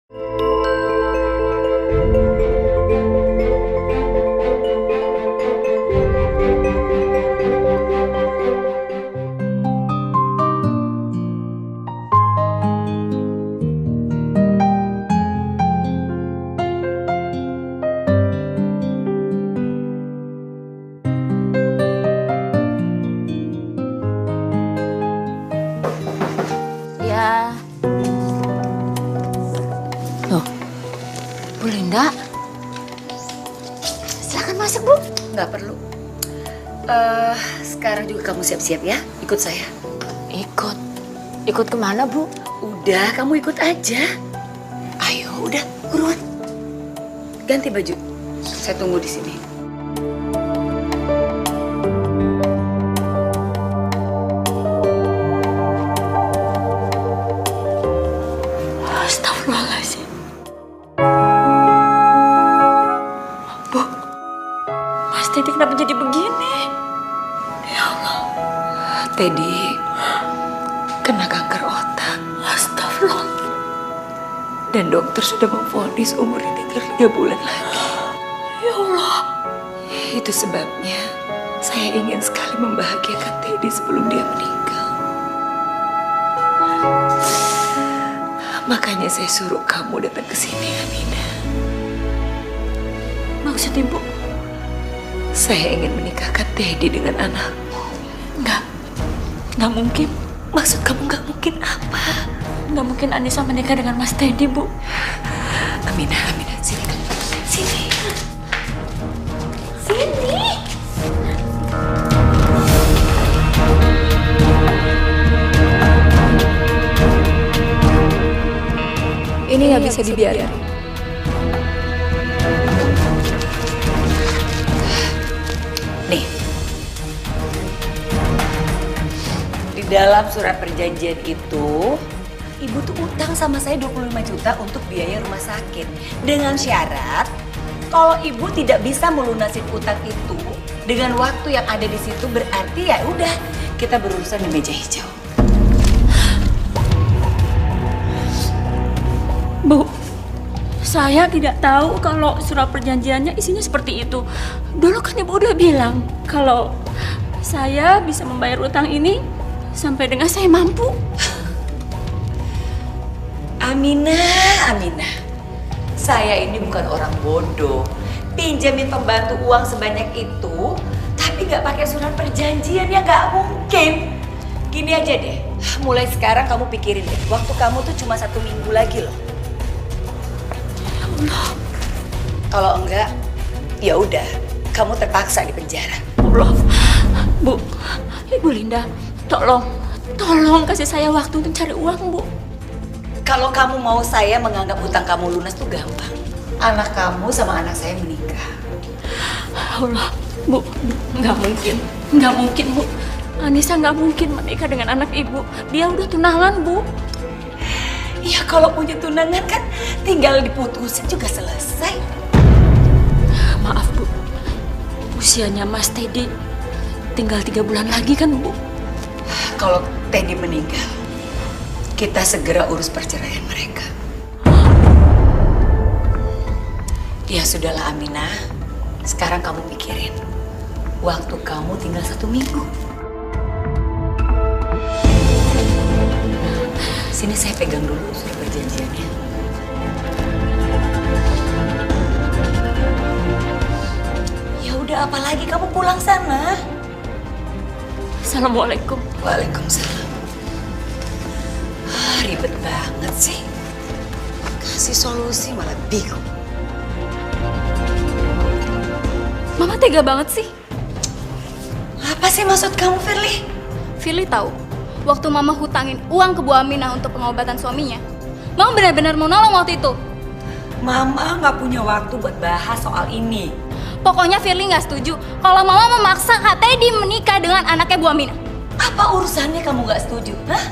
Ya. Loh, Bu Linda. Silakan masuk, Bu. Nggak perlu. Sekarang juga kamu siap-siap ya, ikut saya. Ikut? Ikut kemana, Bu? Udah, kamu ikut aja. Ayo, udah, buruan. Ganti baju. Saya tunggu di sini. Astagfirullahaladzim. Bu, Mas Teddy kenapa jadi begini? Ya Allah. Teddy kena kanker otak. Astagfirullah. Dan dokter sudah memvonis umurnya tinggal 3 bulan lagi. Ya Allah. Itu sebabnya saya ingin sekali membahagiakan Teddy sebelum dia meninggal. Makanya saya suruh kamu datang ke sini, Aminah. Maksud Ibu? Saya ingin menikahkan Teddy dengan anakmu. Nggak mungkin. Maksud kamu nggak mungkin apa? Nggak mungkin Anissa menikah dengan Mas Teddy, Bu. Aminah, sini kamu. Sini. Sini. Ini nggak bisa dibiarin. Nih. Di dalam surat perjanjian itu, Ibu tuh utang sama saya 25 juta untuk biaya rumah sakit. Dengan syarat, kalau Ibu tidak bisa melunasin utang itu dengan waktu yang ada di situ, berarti ya udah, kita berurusan di meja hijau. Bu, saya tidak tahu kalau surat perjanjiannya isinya seperti itu. Dulu kan Ibu udah bilang kalau saya bisa membayar utang ini sampai dengan saya mampu. Aminah. Saya ini bukan orang bodoh. Pinjamin pembantu uang sebanyak itu, tapi nggak pakai surat perjanjian, ya nggak mungkin. Gini aja deh, mulai sekarang kamu pikirin deh, waktu kamu tuh cuma 1 minggu lagi loh. Kalau enggak, ya udah, kamu terpaksa di penjara. Allah, Bu, Ibu Linda, tolong kasih saya waktu untuk cari uang, Bu. Kalau kamu mau saya menganggap hutang kamu lunas tuh gampang. Anak kamu sama anak saya menikah. Allah, Bu, nggak mungkin, Bu. Anissa nggak mungkin menikah dengan anak Ibu. Dia udah tunangan, Bu. Ya kalau punya tunangan kan tinggal diputusin juga selesai. Maaf, Bu. Usianya Mas Teddy tinggal 3 bulan lagi kan, Bu? Kalau Teddy meninggal, kita segera urus perceraian mereka. Ya sudahlah Aminah, sekarang kamu pikirin, waktu kamu tinggal 1 minggu. Sini saya pegang dulu surat perjanjiannya. Ya udah, apalagi kamu pulang sana. Assalamualaikum. Waalaikumsalam. Ribet banget sih. Kasih solusi malah bingung. Mama tega banget sih. Apa sih maksud kamu, Firly? Firly tahu, waktu Mama hutangin uang ke Bu Aminah untuk pengobatan suaminya, Mama benar-benar mau nolong waktu itu. Mama nggak punya waktu buat bahas soal ini. Pokoknya Firly nggak setuju kalau Mama memaksa Kak Teddy menikah dengan anaknya Bu Aminah. Apa urusannya kamu nggak setuju? Hah?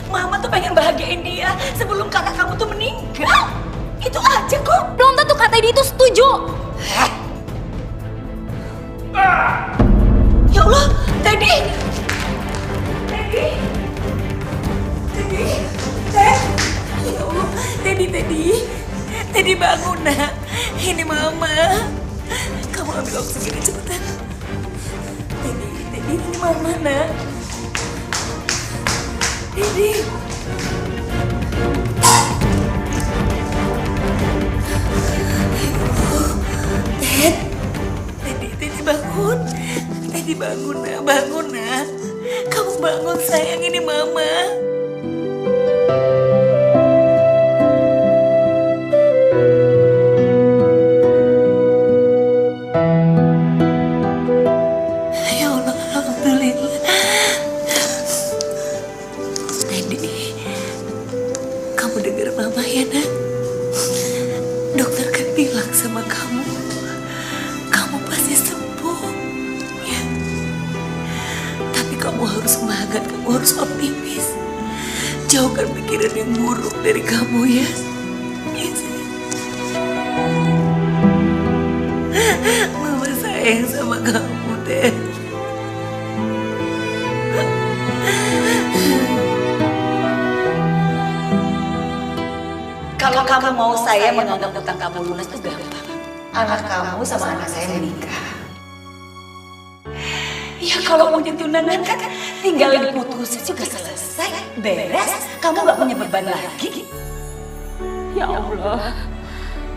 Mama tuh pengen bahagiain dia sebelum kakak kamu tuh meninggal. Itu aja kok. Belum tentu Kak Teddy itu setuju. Hah? Ya Allah, Teddy! Teddy! Ya Allah, Teddy! Teddy bangun nak. Ini mama. Kamu ambil oksigen cepetan. Teddy, ini mama nak. Teddy. Teddy bangun. Teddy bangun nak. Kamu bangun sayang, ini mama. Ya Allah, alhamdulillah. Teddy, kamu dengar mama ya nak? Dokter kan bilang sama kamu pasti sembuh, ya. Tapi kamu harus semangat, kamu harus optimis. Jauhkan pikiran yang buruk dari kamu, ya. Ya, sayang. Mama sayang sama kamu, Teh. Kalau kamu mau saya menganggap utang kamu lunas itu gampang. Anak kamu sama anak saya menikah. Ya kalau mau ditunangan kan tinggal diputusin juga selesai, beres. Kamu gak punya beban lagi. Ya Allah,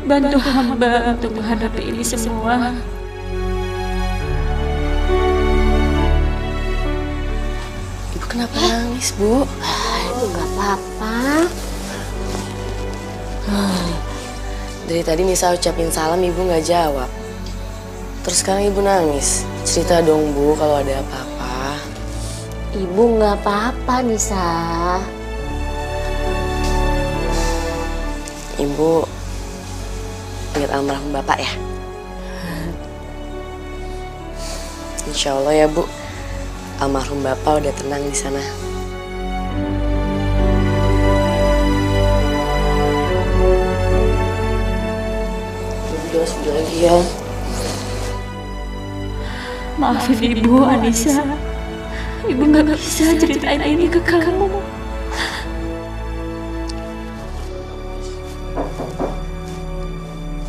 bantu hamba untuk menghadapi ini semua. Ibu kenapa nangis, Bu? Aduh, gak apa-apa. Dari tadi Nisa ucapin salam, Ibu nggak jawab. Terus sekarang Ibu nangis. Cerita dong, Bu, kalau ada apa-apa. Ibu nggak apa-apa, Nisa. Ibu ingat almarhum Bapak ya? Insya Allah ya, Bu. Almarhum Bapak udah tenang di sana. Sudah lagi ya. Maafin Ibu, Anissa. Ibu nggak bisa ceritain ini ke kamu.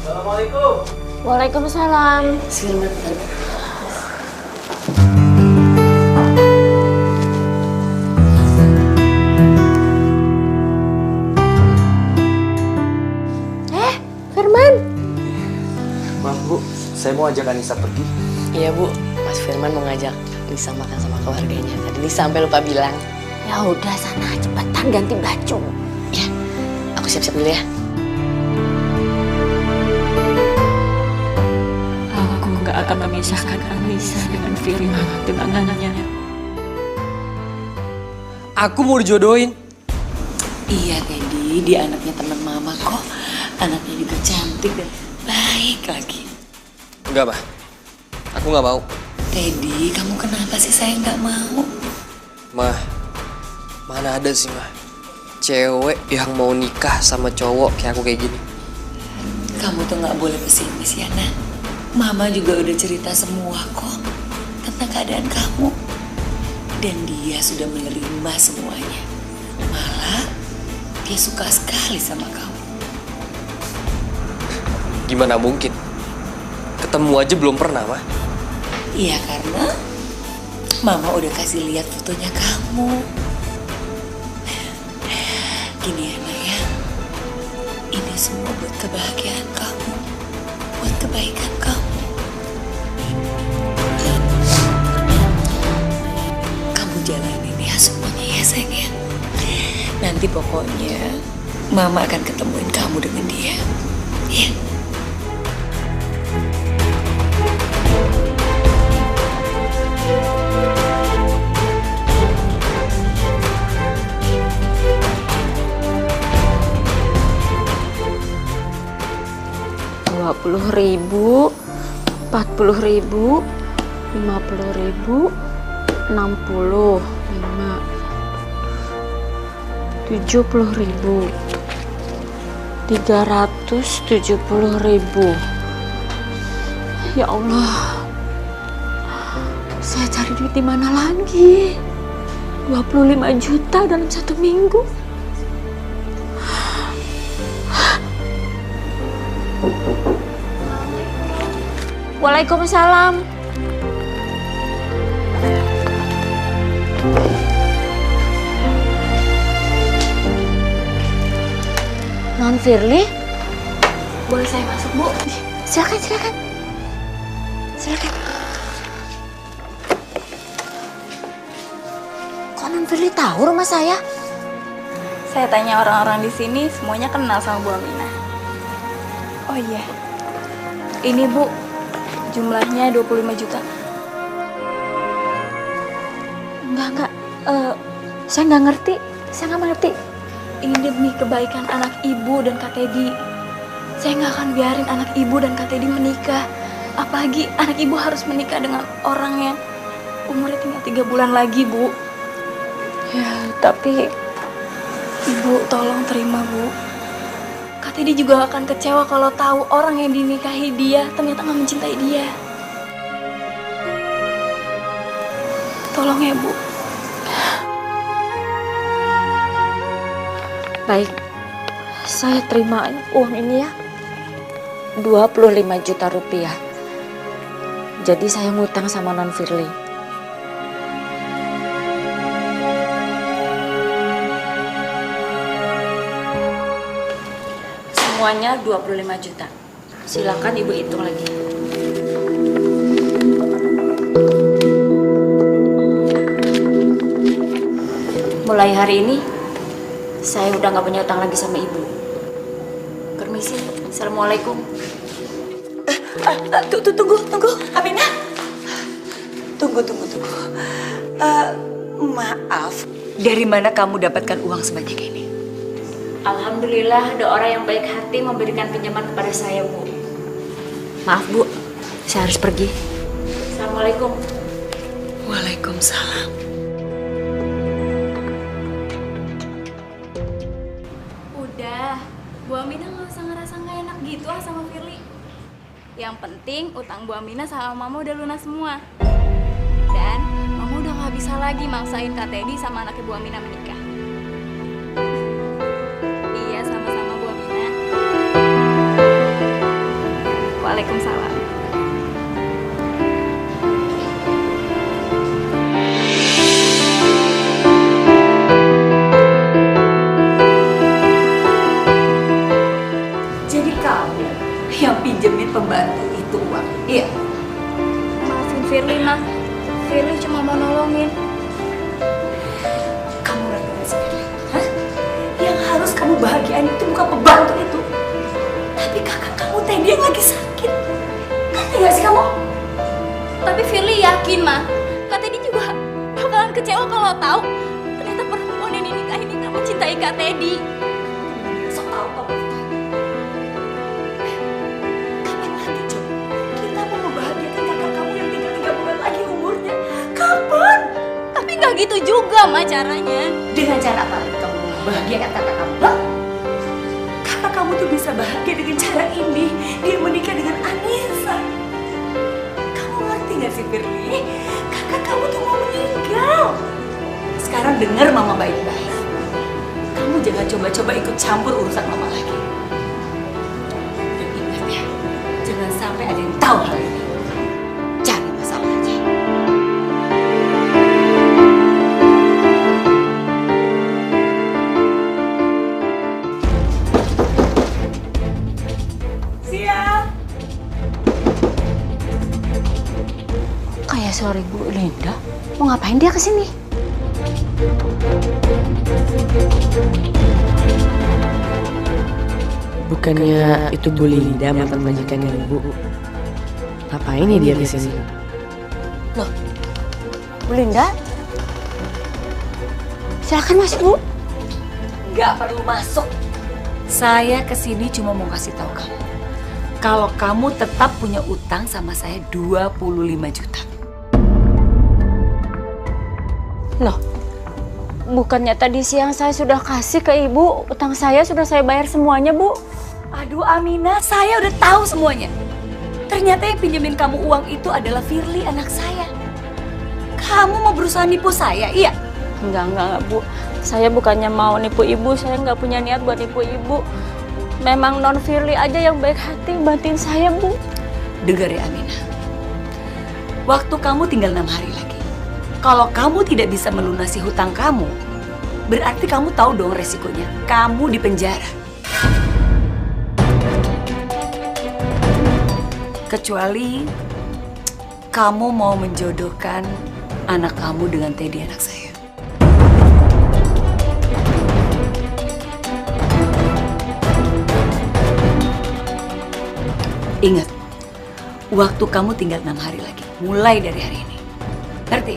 Assalamualaikum. Waalaikumsalam. Selamat. Firman. Maaf Bu, saya mau ajak Anissa pergi. Iya, Bu. Mas Firman mau ngajak Nisa makan sama keluarganya. Tadi Nisa sampai lupa bilang. Ya udah sana cepetan ganti baju. Ya, aku siap-siap dulu ya. Aku nggak akan memisahkan Anissa dengan Firman tunangannya. Aku mau dijodohin. Iya Teddy, dia anaknya teman mama kok. Anaknya juga cantik dan baik lagi. Enggak, Mah. Aku nggak mau. Teddy, kamu kenapa sih saya nggak mau? Mah, mana ada sih, Mah, cewek yang mau nikah sama cowok kayak aku kayak gini. Kamu tuh nggak boleh pesimis ya, Nak. Mama juga udah cerita semua kok tentang keadaan kamu. Dan dia sudah menerima semuanya. Malah, dia suka sekali sama kamu. Gimana mungkin? Ketemu aja belum pernah, Mah. Iya, karena Mama udah kasih lihat fotonya kamu. Gini ya, Nak ya. Ini semua buat kebahagiaan kamu. Buat kebaikan kamu. Kamu jalanin ya semuanya ya, sayang ya. Nanti pokoknya Mama akan ketemuin kamu dengan dia. Ya. Rp20.000, Rp40.000, Rp50.000, 60, 5, Rp70.000, Rp370.000. Ya Allah, saya cari duit di mana lagi? 25 juta dalam 1 minggu. Waalaikumsalam. Non Firly, Boleh saya masuk, Bu? silakan, silakan. Silakan. Kok Non Firly tahu rumah saya? Saya tanya orang-orang di sini, semuanya kenal sama Bu Aminah. Oh iya, ini Bu, jumlahnya 25 juta. Enggak. Saya nggak ngerti. Saya nggak mengerti. Ini demi kebaikan anak ibu dan Kak Teddy. Saya nggak akan biarin anak ibu dan Kak Teddy menikah. Apalagi anak ibu harus menikah dengan orang yang umurnya tinggal 3 bulan lagi, Bu. Ya, tapi Ibu, tolong terima, Bu. Kak Teddy juga akan kecewa kalau tahu orang yang dinikahi dia ternyata nggak mencintai dia. Tolong ya, Bu. baik. Saya terima uang ini ya. 25 juta rupiah. Jadi saya ngutang sama Non Firly. Semuanya 25 juta. Silakan Ibu hitung lagi. Mulai hari ini, saya udah nggak punya utang lagi sama Ibu. Permisi. Assalamualaikum. Tunggu, Aminah. Tunggu. Maaf, dari mana kamu dapatkan uang sebanyak ini? Alhamdulillah ada orang yang baik hati memberikan pinjaman kepada saya, Bu. Maaf, Bu. Saya harus pergi. Assalamualaikum. Waalaikumsalam. Udah, Bu Aminah nggak usah ngerasa nggak enak gitu sama Firly. Yang penting utang Bu Aminah sama Mama udah lunas semua. Dan Mama udah nggak bisa lagi maksain Kak Teddy sama anaknya Bu Aminah menikah. Iya, sama-sama Bu Aminah. Waalaikumsalam. Jadi kamu yang pinjemin pembantu itu uang? Iya. Maafin Firly, Ma. Firly cuma mau nolongin. Kamu ngerti gak sih? Hah? Yang harus kamu bahagiain itu bukan pembantu itu, tapi kakak kamu Teddy yang lagi sakit. Ngerti gak sih kamu? Tapi Firly yakin, Ma. Kak Teddy juga bakalan kecewa kalau tahu ternyata perempuan yang dinikahin ini gak mencintai Kak Teddy. Sok tau kamu. Kapan lagi coba kita mau membahagiakan kakak kamu yang tinggal 3 bulan lagi umurnya? Kapan? Tapi nggak gitu juga, Ma, caranya. Dengan cara apa lagi kamu mau membahagiakan kakak kamu? Hah? Kakak kamu tuh bisa bahagia dengan cara ini. Dia menikah dengan Anissa. Kamu ngerti gak sih, Firly? Kakak kamu tuh mau meninggal. Sekarang dengar mama baik-baik. Kamu jangan coba-coba ikut campur urusan mama lagi. Dan ingat ya, jangan sampai ada yang tahu hal ini. Cari masalah aja. Siap. Kayak sore Bu Linda. Mau ngapain dia kesini? Bukannya itu Bu Linda mantan majikannya Ibu? Ngapain ya dia di sini? Loh, Bu Linda? Silakan masuk, Bu. Nggak perlu masuk. Saya kesini cuma mau kasih tahu kamu. Kalau kamu tetap punya utang sama saya 25 juta. Loh, bukannya tadi siang saya sudah kasih ke Ibu, utang saya sudah saya bayar semuanya, Bu. Aduh Aminah, saya udah tahu semuanya. Ternyata yang pinjemin kamu uang itu adalah Firly, anak saya. Kamu mau berusaha nipu saya, iya? Enggak, Bu. Saya bukannya mau nipu Ibu, saya nggak punya niat buat nipu Ibu. Memang Non Firly aja yang baik hati bantuin saya, Bu. Dengar ya Aminah, waktu kamu tinggal 6 hari lagi. Kalau kamu tidak bisa melunasi hutang kamu, berarti kamu tahu dong resikonya. Kamu di penjara. Kecuali kamu mau menjodohkan anak kamu dengan Teddy, anak saya. Ingat, waktu kamu tinggal 6 hari lagi, mulai dari hari ini. Ngerti?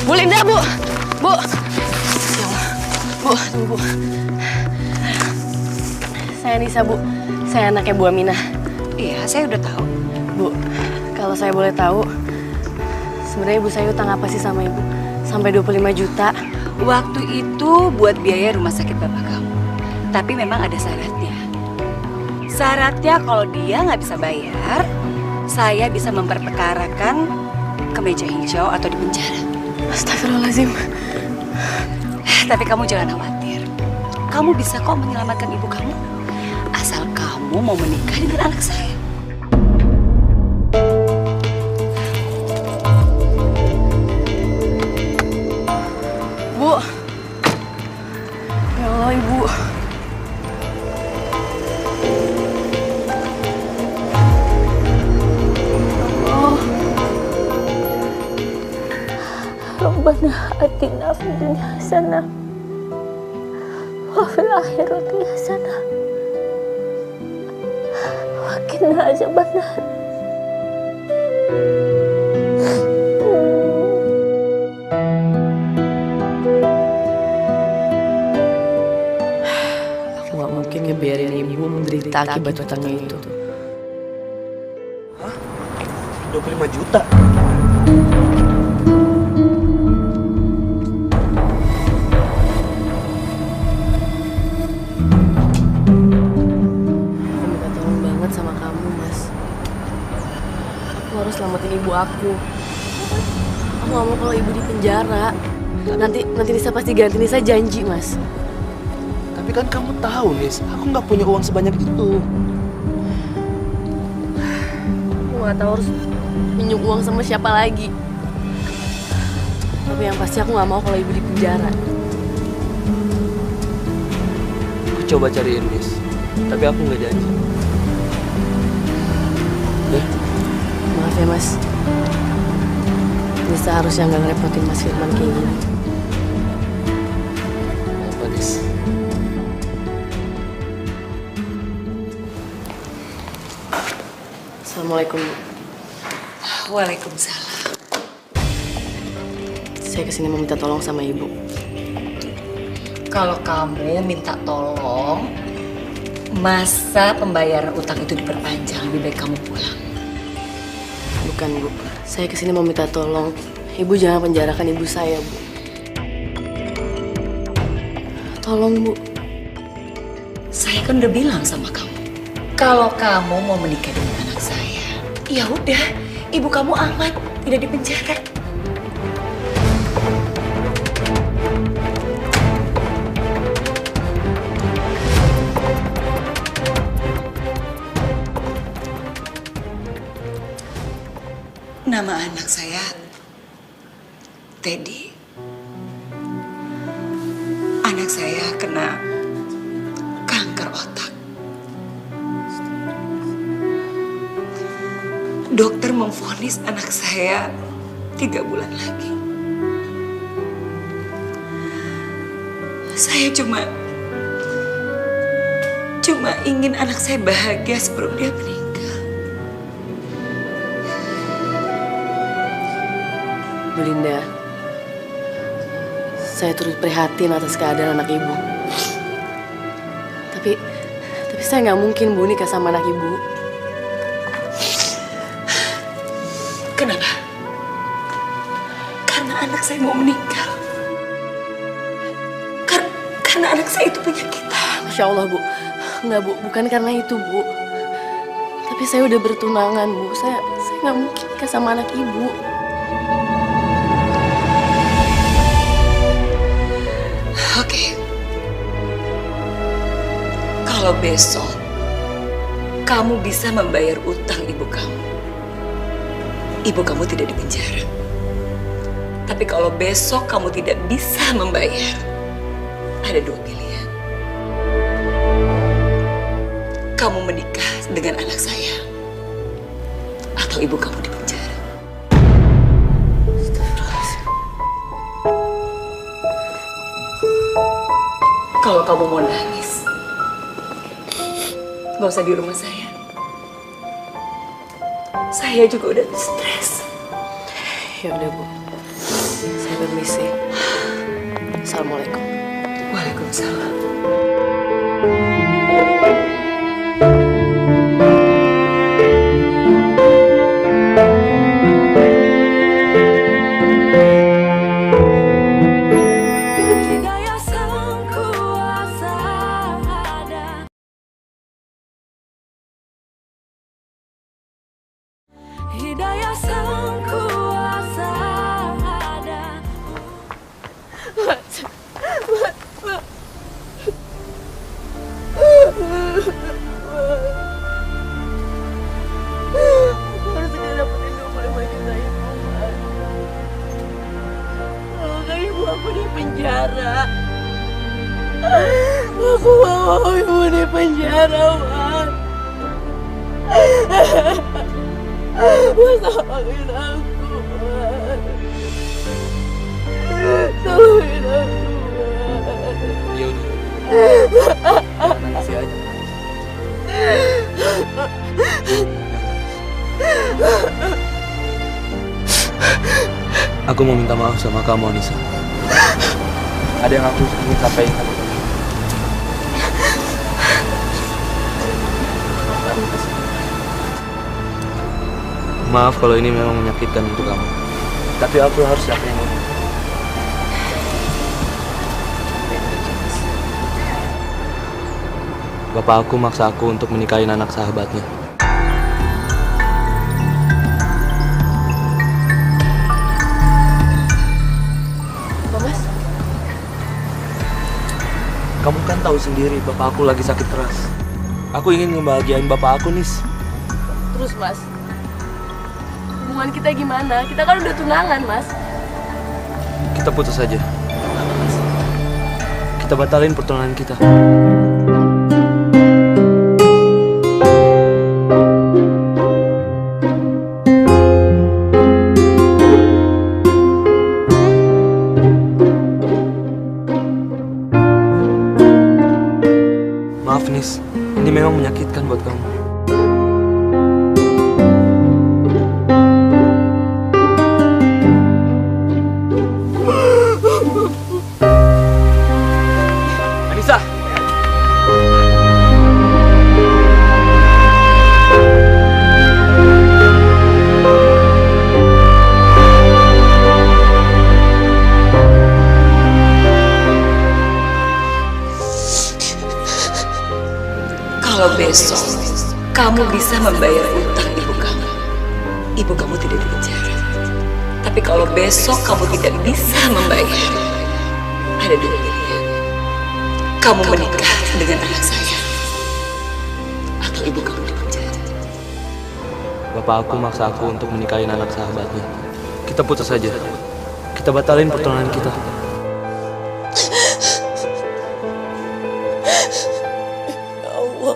Bu Linda, Bu. Bu. Ya Allah. Bu, tunggu, Bu. Saya Nisa, Bu. Saya anaknya Bu Aminah. Iya, saya udah tahu. Bu, kalau saya boleh tahu, sebenarnya ibu saya utang apa sih sama ibu? Sampai 25 juta. Waktu itu buat biaya rumah sakit bapak kamu. Tapi memang ada syaratnya. Syaratnya kalau dia nggak bisa bayar, saya bisa memperpekarakan ke meja hijau atau di penjara. Astagfirullahaladzim. Tapi kamu jangan khawatir. Kamu bisa kok menyelamatkan ibu kamu. Asal kamu mau menikah dengan anak saya. Bu. Ya Allah, Ibu. Rabbana atina fid dunya hasanah wa fil akhirati hasanah wa qina adzabannar. Aku gak mungkin ngebiarin ibu menderita akibat utangnya itu. Hah? 25 juta? Selamatin ibu aku. Aku gak mau kalau ibu di penjara. Nanti Nisa pasti ganti. Nisa janji, Mas. Tapi kan kamu tahu, Nis, aku nggak punya uang sebanyak itu. Aku nggak tahu harus minjem uang sama siapa lagi. Tapi yang pasti aku nggak mau kalau ibu di penjara. Aku coba cariin, Nis. Tapi aku nggak janji. Ya. Maaf ya, Mas. Nisa harusnya nggak ngerepotin Mas Firman kayak gini. Apa, Nis? Assalamualaikum. Waalaikumsalam. Saya kesini mau minta tolong sama ibu. Kalau kamu minta tolong, masa pembayaran utang itu diperpanjang, lebih baik kamu pulang. Bukan, Bu. Saya kesini mau minta tolong. Ibu jangan penjarakan ibu saya, Bu. Tolong, Bu. Saya kan udah bilang sama kamu, kalau kamu mau menikah dengan anak saya, ya udah, ibu kamu aman, tidak di penjara. Nama anak saya Teddy. Anak saya kena kanker otak. Dokter memvonis anak saya 3 bulan lagi. Saya cuma ingin anak saya bahagia sebelum dia meninggal. Bu Linda, saya turut prihatin atas keadaan anak ibu. Tapi saya nggak mungkin, Bu, nikah sama anak ibu. Kenapa? Karena anak saya mau meninggal. Karena anak saya itu penyakitan. Masya Allah, Bu. Nggak, Bu. Bukan karena itu, Bu. Tapi saya udah bertunangan, Bu. Saya nggak mungkin nikah sama anak ibu. Oke. Kalau besok kamu bisa membayar utang ibu kamu tidak dipenjara. Tapi kalau besok kamu tidak bisa membayar, ada dua pilihan. Kamu menikah dengan anak saya, atau ibu kamu dipenjara. Kalau kamu mau nangis, gak usah di rumah saya. Saya juga udah stres. Ya udah Bu, saya permisi. Assalamualaikum. Waalaikumsalam. Hidayah sang kuasa ada. Harus segera dapetin 25 juta itu, Mas. Kalau nggak ibu aku di penjara. Aku mau ibu di penjara, Mas. Mas, tolongin aku, Mas. Tolongin aku, Mas. Ya udah. Kasih aja. Aku mau minta maaf sama kamu, Anissa. Ada yang aku ingin sampaikan sama kamu. Maaf kalau ini memang menyakitkan untuk kamu. Tapi aku harus yakin ini. Bapak aku maksa aku untuk menikahin anak sahabatnya. Mas, Kamu kan tahu sendiri bapak aku lagi sakit keras. Aku ingin ngebahagiain bapak aku, Nis. terus Mas, hubungan kita gimana? Kita kan udah tunangan, Mas. Kita putus saja. Kita batalin pertunangan kita. Maaf, Nis. Ini memang menyakitkan buat kamu. Anissa! Kalau besok kamu bisa membayar utang ibu kamu tidak dipenjara. Tapi kalau besok kamu tidak bisa membayar, ada dua pilihan. Kamu menikah dengan anak saya, atau ibu kamu dipenjara. Bapak aku maksa aku untuk menikahin anak sahabatnya. Kita putus saja. Kita batalin pertunangan kita. Ya Allah,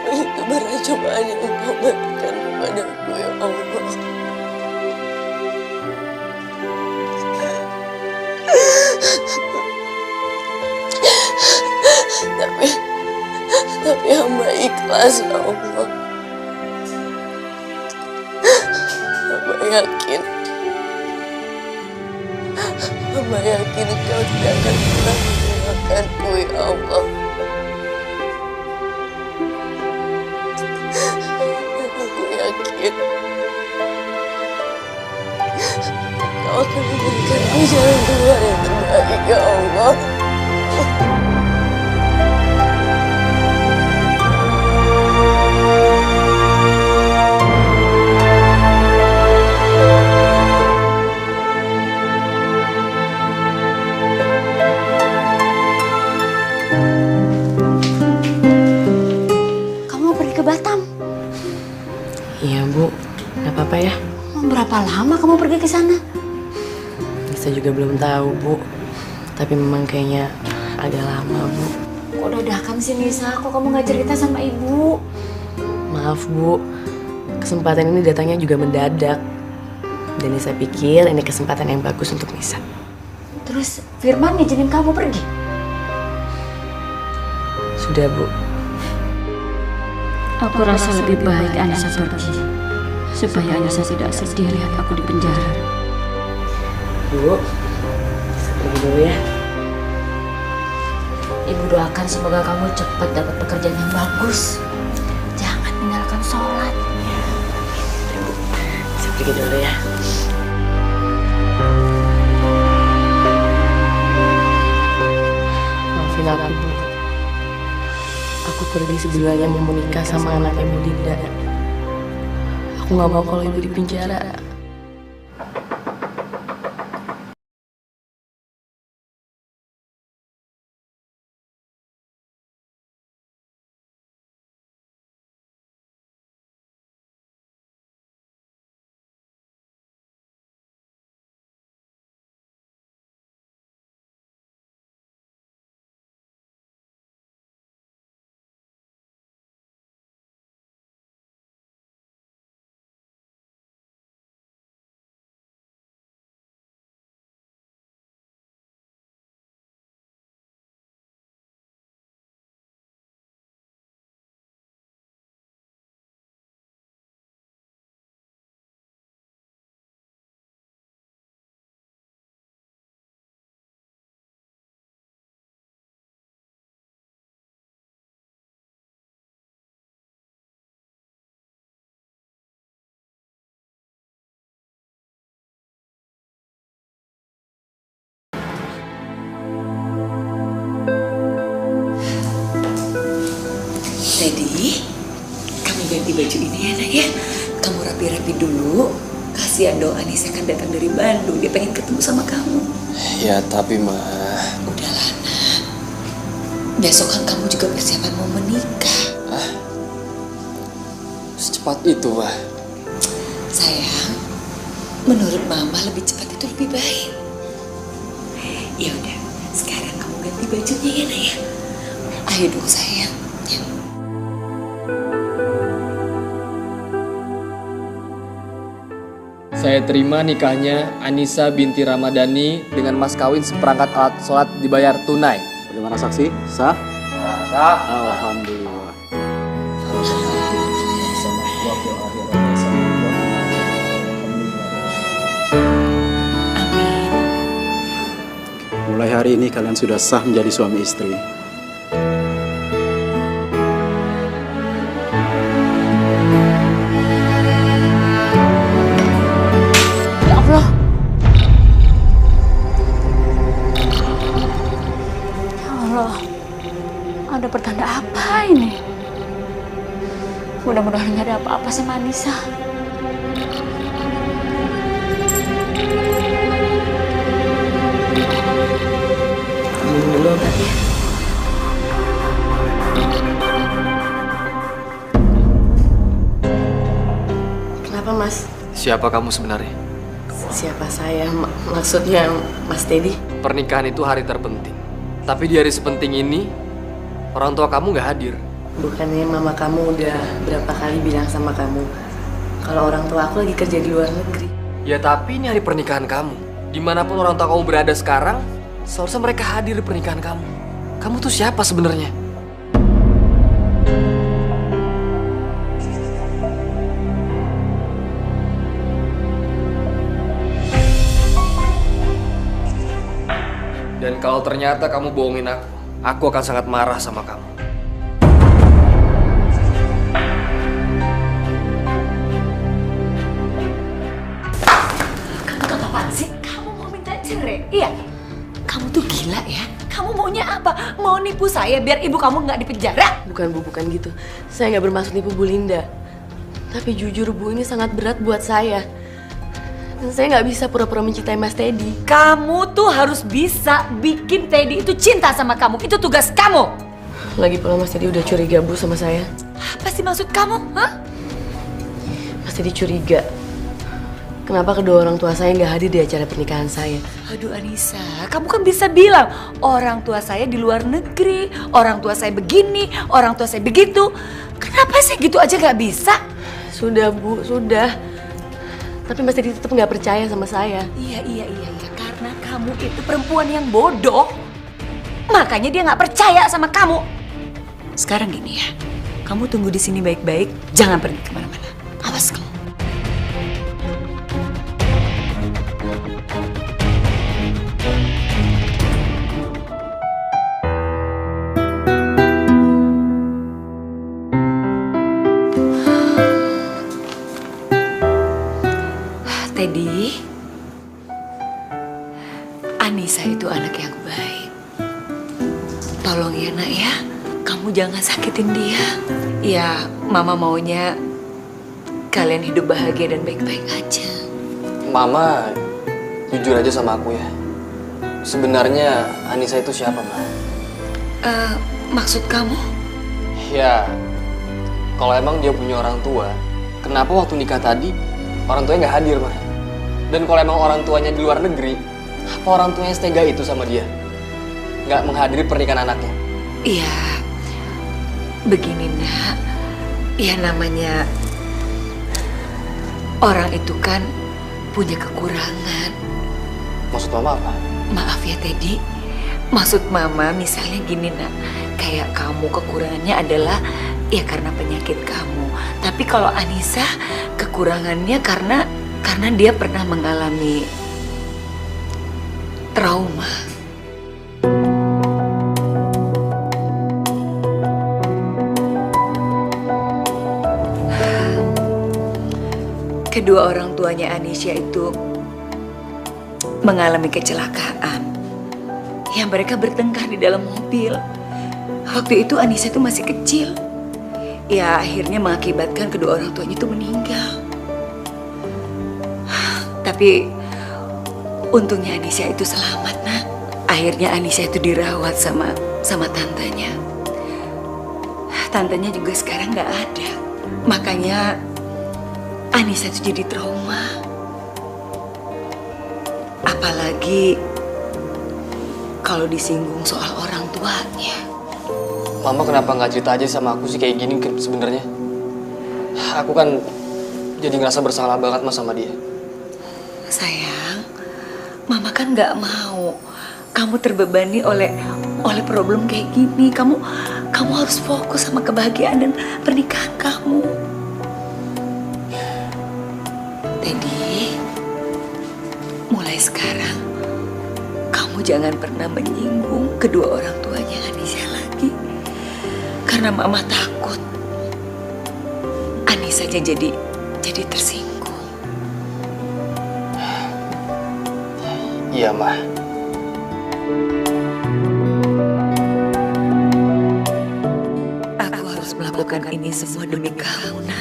itu berat cobaan yang Engkau berikan kepadaku, ya Allah. Tapi hamba ikhlas, ya Allah. Hamba yakin Engkau tidak akan pernah meninggalkanku, ya Allah. Aku yakin Kau akan memberikan aku jalan keluar yang terbaik, ya Allah. Berapa lama kamu pergi ke sana? Saya juga belum tahu, Bu. Tapi memang kayaknya agak lama, Bu. Kok dadakan sih Nisa? Kok kamu nggak cerita sama ibu? Maaf, Bu. Kesempatan ini datangnya juga mendadak. Dan Nisa pikir ini kesempatan yang bagus untuk Nisa. Terus Firman ngizinin kamu pergi? Sudah, Bu. Aku rasa lebih baik Anissa pergi, supaya Anissa tidak sedih lihat aku di penjara. Bu, pergi dulu ya. Ibu doakan semoga kamu cepat dapat pekerjaan yang bagus. Jangan tinggalkan sholat. Saya pergi dulu ya. Maafin aku, Bu. Aku pergi sebelumnya mau menikah sama anaknya Bu Linda. Aku gak mau kalau ibu di penjara. Teddy, kamu ganti baju ini ya nak ya. Kamu rapi-rapi dulu. Kasihan dong Anissa kan datang dari Bandung. Dia pengen ketemu sama kamu. Ya tapi Ma. Udahlah nak. Besok kan kamu juga persiapan mau menikah. Secepat itu, Ma. Sayang, menurut Mama lebih cepat itu lebih baik. Ya udah, sekarang kamu ganti bajunya ya nak ya. Ayo dong sayang. Ya. Saya terima nikahnya Anissa binti Ramadhani dengan mas kawin seperangkat alat sholat dibayar tunai. Bagaimana saksi? Sah? Sah. Alhamdulillah. Mulai hari ini kalian sudah sah menjadi suami istri. Ada pertanda apa ini? Mudah-mudahan nggak ada apa-apa sama Anissa. Minum dulu obatnya. Kenapa, Mas? Siapa kamu sebenarnya? Siapa saya? Maksudnya Mas Teddy? Pernikahan itu hari terpenting. Tapi di hari sepenting ini, orang tua kamu gak hadir. Bukannya mama kamu udah berapa kali bilang sama kamu kalau orang tua aku lagi kerja di luar negeri? Ya tapi ini hari pernikahan kamu. Dimanapun orang tua kamu berada sekarang, seharusnya mereka hadir di pernikahan kamu. Kamu tuh siapa sebenarnya? Dan kalau ternyata kamu bohongin aku akan sangat marah sama kamu. Kamu tuh apaan sih? Kamu mau minta cerai? Iya. Kamu tuh gila ya? Kamu maunya apa? Mau nipu saya biar ibu kamu nggak dipenjara? Bukan Bu, bukan gitu. Saya nggak bermaksud nipu Bu Linda. Tapi jujur Bu, ini sangat berat buat saya. Dan saya nggak bisa pura-pura mencintai Mas Teddy. Kamu tuh harus bisa bikin Teddy itu cinta sama kamu. Itu tugas kamu. Lagi pula Mas Teddy udah curiga Bu sama saya. Apa sih maksud kamu? Hah? Mas Teddy curiga Kenapa kedua orang tua saya nggak hadir di acara pernikahan saya? Aduh Anissa, kamu kan bisa bilang orang tua saya di luar negeri, orang tua saya begini, orang tua saya begitu. Kenapa sih gitu aja nggak bisa? Sudah Bu, sudah. Tapi Mas Teddy tetap nggak percaya sama saya. Iya. Karena kamu itu perempuan yang bodoh. Makanya dia nggak percaya sama kamu. Sekarang gini ya, kamu tunggu di sini baik-baik, jangan pergi kemana-mana. Awas kamu. Teddy, Anissa itu anak yang baik. Tolong ya nak ya, kamu jangan sakitin dia. Ya, mama maunya kalian hidup bahagia dan baik-baik aja. Mama, jujur aja sama aku ya. Sebenarnya Anissa itu siapa, Ma? Maksud kamu? Ya, kalau emang dia punya orang tua, kenapa waktu nikah tadi orang tuanya nggak hadir, Ma? Dan kalau emang orang tuanya di luar negeri, apa orang tuanya setega itu sama dia? Nggak menghadiri pernikahan anaknya? Iya, begini nak. Ya namanya orang itu kan punya kekurangan. Maksud Mama apa? Maaf ya Teddy, maksud Mama misalnya gini nak. Kayak kamu kekurangannya adalah ya karena penyakit kamu. Tapi kalau Anissa kekurangannya karena dia pernah mengalami trauma. Kedua orang tuanya Anisha itu mengalami kecelakaan. Ya mereka bertengkar di dalam mobil. Waktu itu Anissa itu masih kecil. Ya akhirnya mengakibatkan kedua orang tuanya itu meninggal. Tapi untungnya Anissa itu selamat nak. Akhirnya Anissa itu dirawat sama tantenya. Tantenya juga sekarang nggak ada. Makanya Anissa itu jadi trauma. Apalagi kalau disinggung soal orang tuanya. Mama kenapa nggak cerita aja sama aku sih kayak gini sebenarnya? Aku kan jadi ngerasa bersalah banget Mas sama dia. Sayang, Mama kan nggak mau kamu terbebani oleh problem kayak gini. Kamu harus fokus sama kebahagiaan dan pernikahan kamu. Teddy, mulai sekarang kamu jangan pernah menyinggung kedua orang tuanya Anissa lagi. Karena Mama takut Anissa aja jadi tersinggung. Iya, Ma. Aku harus melakukan ini semua demi kamu, nak.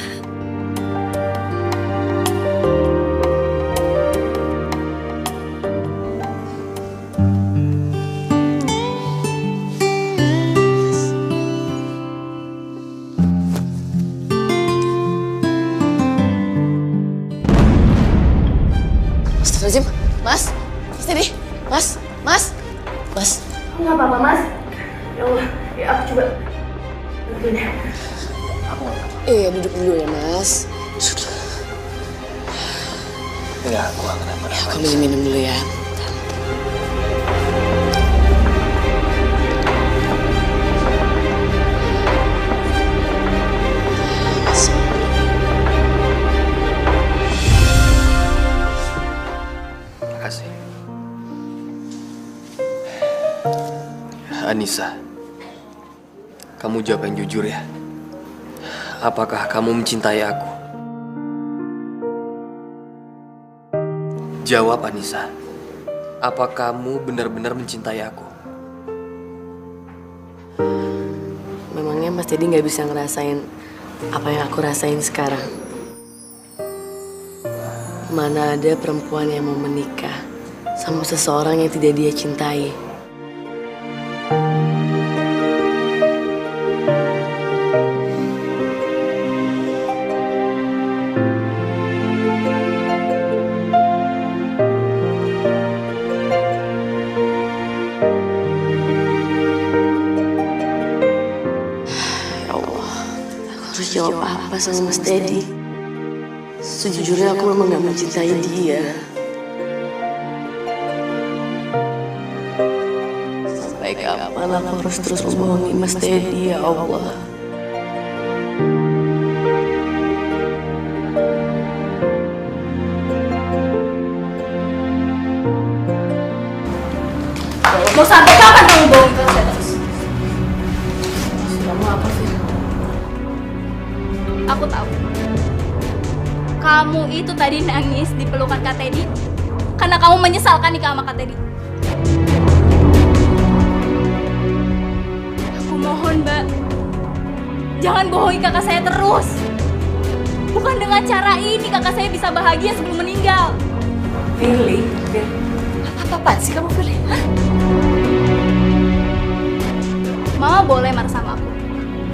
Astagfirullahaladzim, Mas, Teddy, Mas. Nggak apa-apa, Mas. Ya Allah, ya aku coba bantuin ya. Iya, duduk dulu ya, Mas. Enggak, aku nggak kenapa-napa. Ya, aku minum dulu ya. Makasih. Anissa, kamu jawab yang jujur ya. Apakah kamu mencintai aku? Jawab Anissa. Apa kamu benar-benar mencintai aku? Memangnya Mas Teddy nggak bisa ngerasain apa yang aku rasain sekarang? Mana ada perempuan yang mau menikah sama seseorang yang tidak dia cintai? harus jawab apa sama Mas Teddy. Sejujurnya aku memang gak mencintai dia. Sampai kapan aku harus terus membohongi Mas Teddy, ya Allah. Mau sampai kapan kamu bohong terus ya terus? Kamu apa sih? Aku tahu. Kamu itu tadi nangis di pelukan Kak Teddy karena kamu menyesalkan nikah sama Kak Teddy. Aku mohon, Mbak. Jangan bohongi kakak saya terus. Bukan dengan cara ini kakak saya bisa bahagia sebelum meninggal. Firly, apa-apaan sih kamu, Firly? Hah? Mama boleh marah sama aku.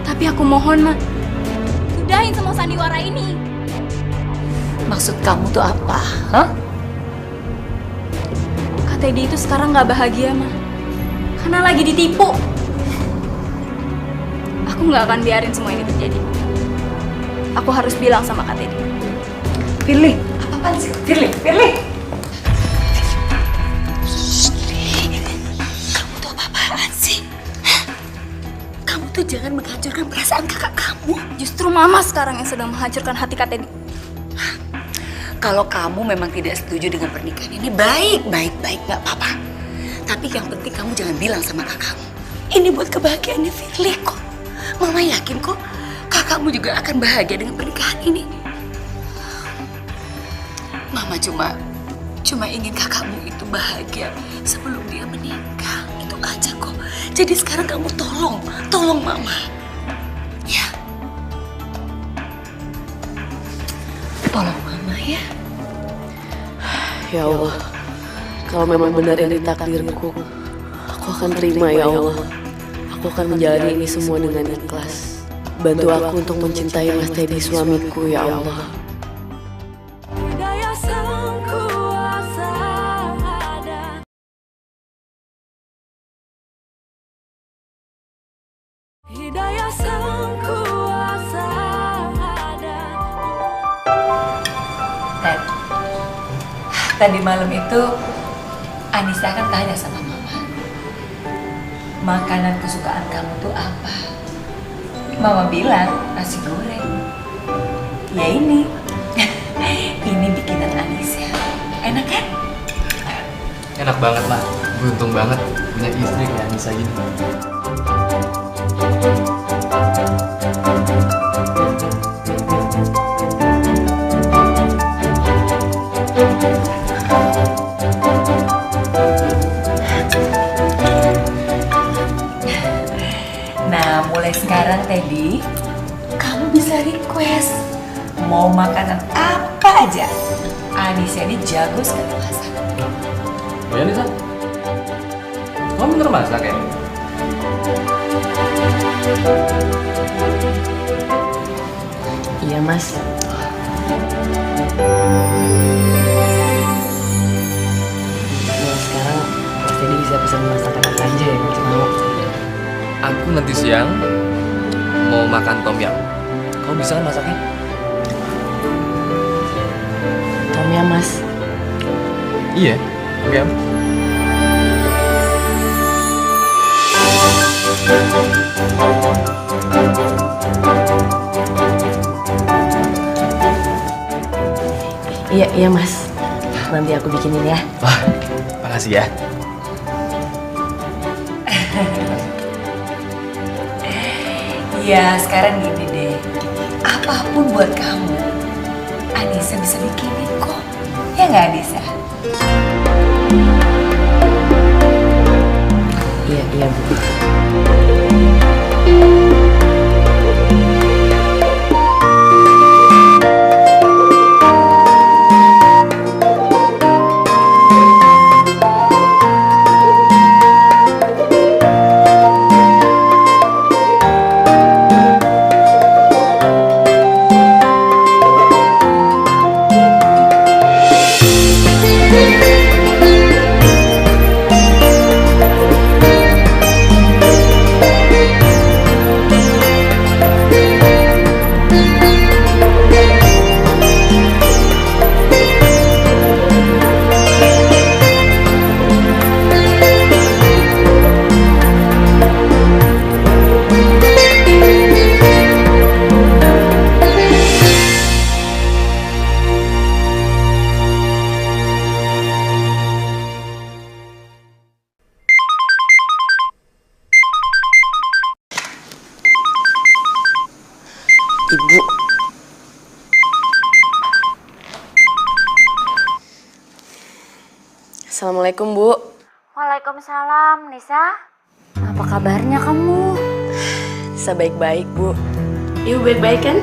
Tapi aku mohon, Ma. Sudahin semua sandiwara ini. Maksud kamu tuh apa? Hah? Kak Teddy itu sekarang gak bahagia, Ma. Karena lagi ditipu. Aku gak akan biarin semua ini terjadi. Aku harus bilang sama Kak Teddy. Firly, apa-apaan sih? Firly. Kamu tuh apa-apaan sih? Hah? Kamu tuh jangan menghancurkan perasaan kakak kamu. Justru Mama sekarang yang sedang menghancurkan hati Kak Teddy. Kalau kamu memang tidak setuju dengan pernikahan ini, baik, gak apa-apa. Tapi yang penting kamu jangan bilang sama kakakmu. Ini buat kebahagiaannya Firly kok. Mama yakin kok kakakmu juga akan bahagia dengan pernikahan ini. Mama cuma ingin kakakmu itu bahagia sebelum dia meninggal. Itu aja kok. Jadi sekarang kamu tolong Mama. Ya. Tolong Mama ya. Ya Allah, kalau memang benar ini takdirku, aku akan terima ya Allah. Aku akan menjalani ini semua dengan ikhlas. Bantu aku untuk mencintai Mas Teddy suamiku ya Allah. Tadi malam itu Anissa kan tanya sama Mama, makanan kesukaan kamu tuh apa? Mama bilang nasi goreng. Ya ini, ini bikinan Anissa. Enak kan? Enak banget lah, beruntung banget punya istri kayak Anissa gini. Nah, mulai sekarang Teddy, kamu bisa request mau makanan apa aja. Anissa ini jago sekali masak. Oh ya Nisa? Kamu bener masak ya? Iya Mas. Nah, sekarang Mas Teddy bisa pesan masakan apa aja ya Mas mau? Aku nanti siang mau makan tom yum. Kamu bisa kan masaknya? Tom yum Mas. Iya, tom yum. Iya Mas. Nanti aku bikinin ya. Wah, makasih ya. Ya, sekarang gini deh. Apapun buat kamu, Anissa bisa bikinin kok. Ya nggak Anissa? Iya Bu. Ibu. Assalamualaikum, Bu. Waalaikumsalam, Nisa. Apa kabarnya kamu? Nisa baik-baik, Bu. Ibu baik-baik kan?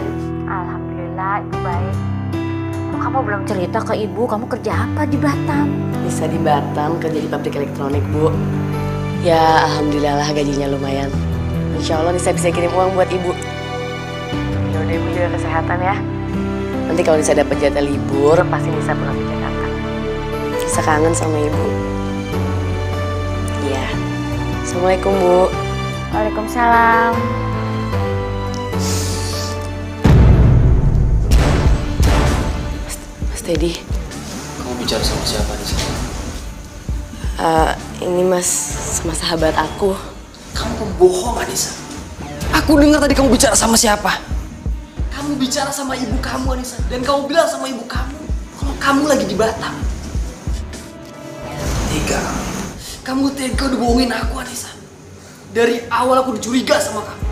Alhamdulillah, Ibu baik. Kok kamu belum cerita ke Ibu, kamu kerja apa di Batam? Nisa di Batam kerja di pabrik elektronik, Bu. Ya, alhamdulillah lah gajinya lumayan. Insya Allah Nisa bisa kirim uang buat Ibu. Yaudah, Ibu jaga kesehatan ya. Nanti kalau Nisa dapat jatah libur, pasti Nisa pulang ke Jakarta. Nisa kangen sama Ibu. Iya. Assalamualaikum, Bu. Waalaikumsalam. Mas Teddy. Kamu bicara sama siapa di sini? Ini Mas sama sahabat aku. Kamu pembohong, Anissa. Aku dengar tadi kamu bicara sama siapa? Kamu bicara sama ibu kamu, Anissa. Dan kamu bilang sama ibu kamu kalau kamu lagi di Batam. Tega. Kamu tega udah bohongin aku, Anissa. Dari awal aku udah curiga sama kamu.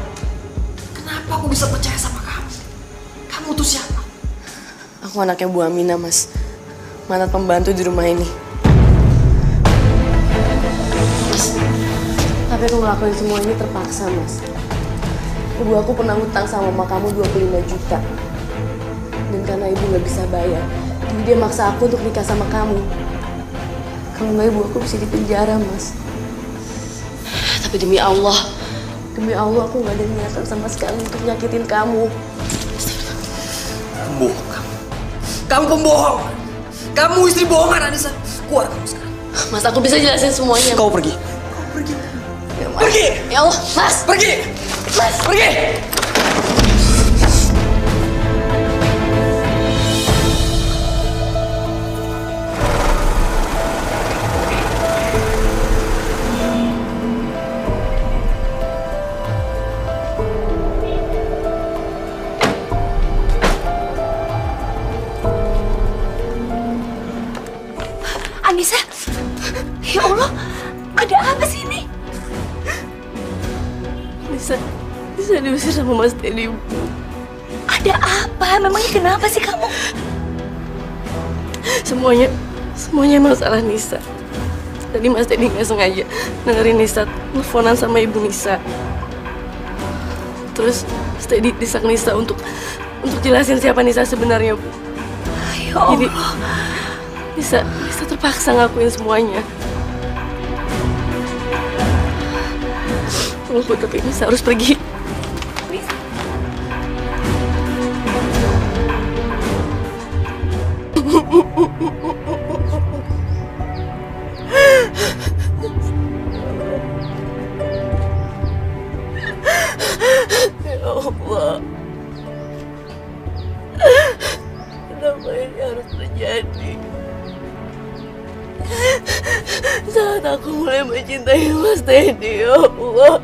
Kenapa aku bisa percaya sama kamu? Kamu tuh siapa? Aku anaknya Bu Aminah, Mas. Mantan pembantu di rumah ini. Tapi aku ngelakuin semua ini terpaksa, Mas. Ibu aku pernah hutang sama mama kamu 25 juta. Dan karena ibu gak bisa bayar, jadi dia maksa aku untuk nikah sama kamu. Kalau nggak ibu aku bisa dipenjara, Mas. Tapi demi Allah aku gak ada niatan sama sekali untuk nyakitin kamu. Pembohong kamu. Kamu pembohong. Kamu istri bohongan, Anissa. Keluar kamu sekarang. Mas, aku bisa jelasin semuanya. Kau pergi. Pergi! Ya Allah, Mas! Pergi! Mas! Pergi! Anissa, ya Allah, ada apa sih ini? Bisa diusir sama Mas Teddy, Bu. Ada apa? Memangnya kenapa sih kamu? Semuanya masalah Nisa. Tadi Mas Teddy nggak sengaja dengerin Nisa teleponan sama Ibu Nisa. Terus Mas Teddy desak Nisa untuk jelasin siapa Nisa sebenarnya, Bu. Ya Allah. Jadi Nisa terpaksa ngakuin semuanya. Tapi Nisa harus pergi. Ya Allah, kenapa ini harus terjadi? Saat aku mulai mencintai Mas Teddy, ya Allah.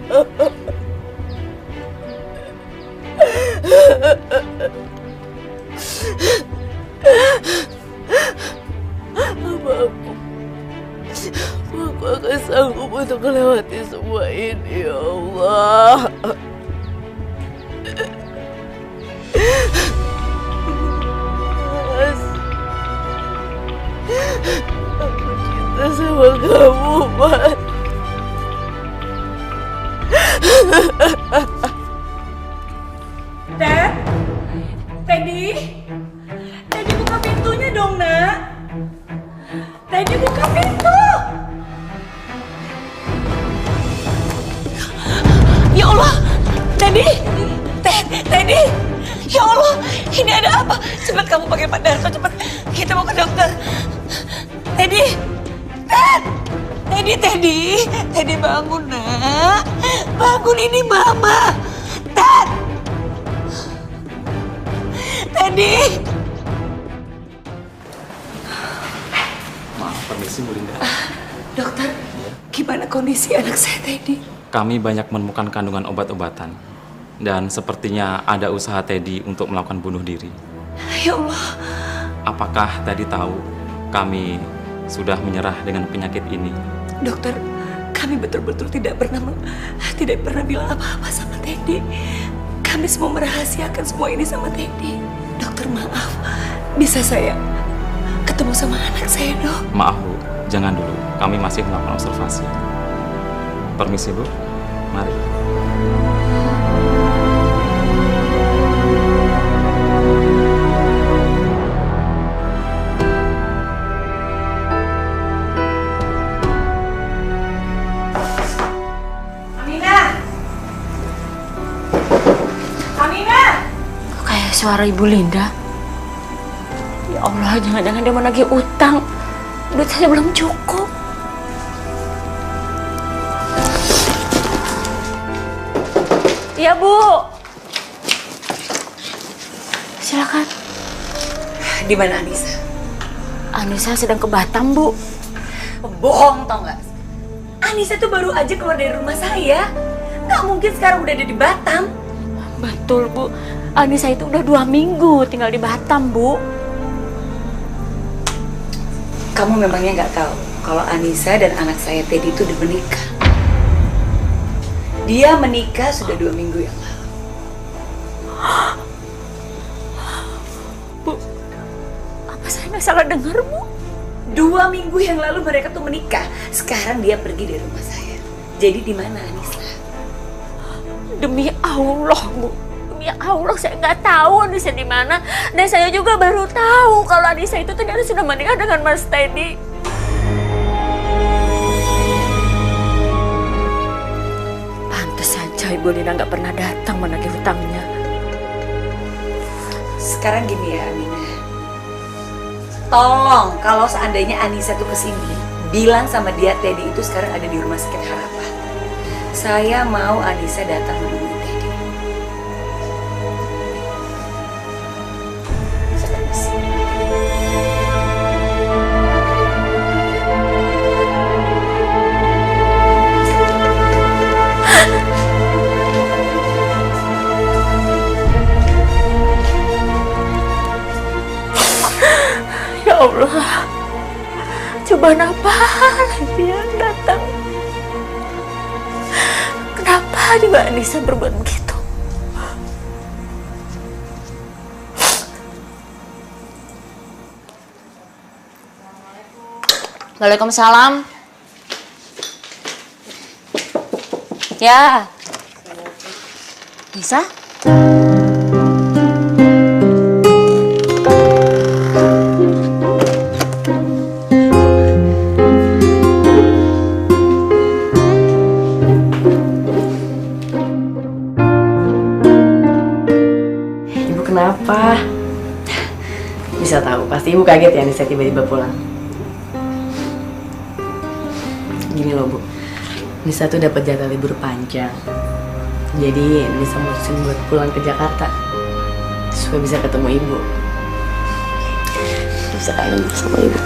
Apa aku akan sanggup untuk melewati semua ini, ya Allah. Mas, aku cinta sama kamu, Mas. Teddy buka pintunya dong, Nak. Teddy buka pintu. Ya Allah, Teddy, ya Allah, ini ada apa? Cepat kamu pakai Pak Darto, cepat kita mau ke dokter. Teddy bangun, Nak. Bangun, ini Mama. Teddy. Maaf, permisi Bu Linda. Dokter, gimana kondisi anak saya Teddy? Kami banyak menemukan kandungan obat-obatan. Dan sepertinya ada usaha Teddy untuk melakukan bunuh diri. Ya Allah. Apakah Teddy tahu kami sudah menyerah dengan penyakit ini? Dokter, kami betul-betul tidak pernah bilang apa-apa sama Teddy. Kamis mau merahasiakan semua ini sama Teddy. Dokter maaf, bisa saya ketemu sama anak saya, Dok? Maaf Bu, jangan dulu. Kami masih melakukan observasi. Permisi Bu, mari. Suara Ibu Linda. Ya Allah, jangan-jangan dia mau nagih utang. Duit saya belum cukup. Iya, Bu. Silakan. Di mana Anissa? Anissa sedang ke Batam, Bu. Bohong tau nggak? Anissa tuh baru aja keluar dari rumah saya. Nggak mungkin sekarang udah ada di Batam. Betul, Bu. Anissa itu udah 2 minggu tinggal di Batam, Bu. Kamu memangnya nggak tahu kalau Anissa dan anak saya Teddy itu udah menikah. Dia menikah sudah 2 minggu yang lalu. Bu, apa saya nggak salah dengar, Bu? 2 minggu yang lalu mereka tuh menikah. Sekarang dia pergi dari rumah saya. Jadi di mana Anissa? Demi Allah, Bu. Ya Allah, saya nggak tahu Anissa di mana, dan saya juga baru tahu kalau Anissa itu ternyata sudah menikah dengan Mas Teddy. Pantes saja Ibu Lina nggak pernah datang menagih hutangnya. Sekarang gini ya, Aminah. Tolong kalau seandainya Anissa tuh kesini, bilang sama dia Teddy itu sekarang ada di Rumah Sakit Harapan. Saya mau Anissa datang menemui Teddy. Ya Allah, cobaan apa lagi yang datang? Kenapa juga Anissa berbuat begitu? Waalaikumsalam. Ya. Bisa? Kenapa? Bisa tahu, pasti Ibu kaget ya Nisa tiba-tiba pulang. Gini loh Bu, Nisa tuh dapat jatah libur panjang. Jadi Nisa mutusin buat pulang ke Jakarta supaya bisa ketemu Ibu. Bisa kangen sama Ibu.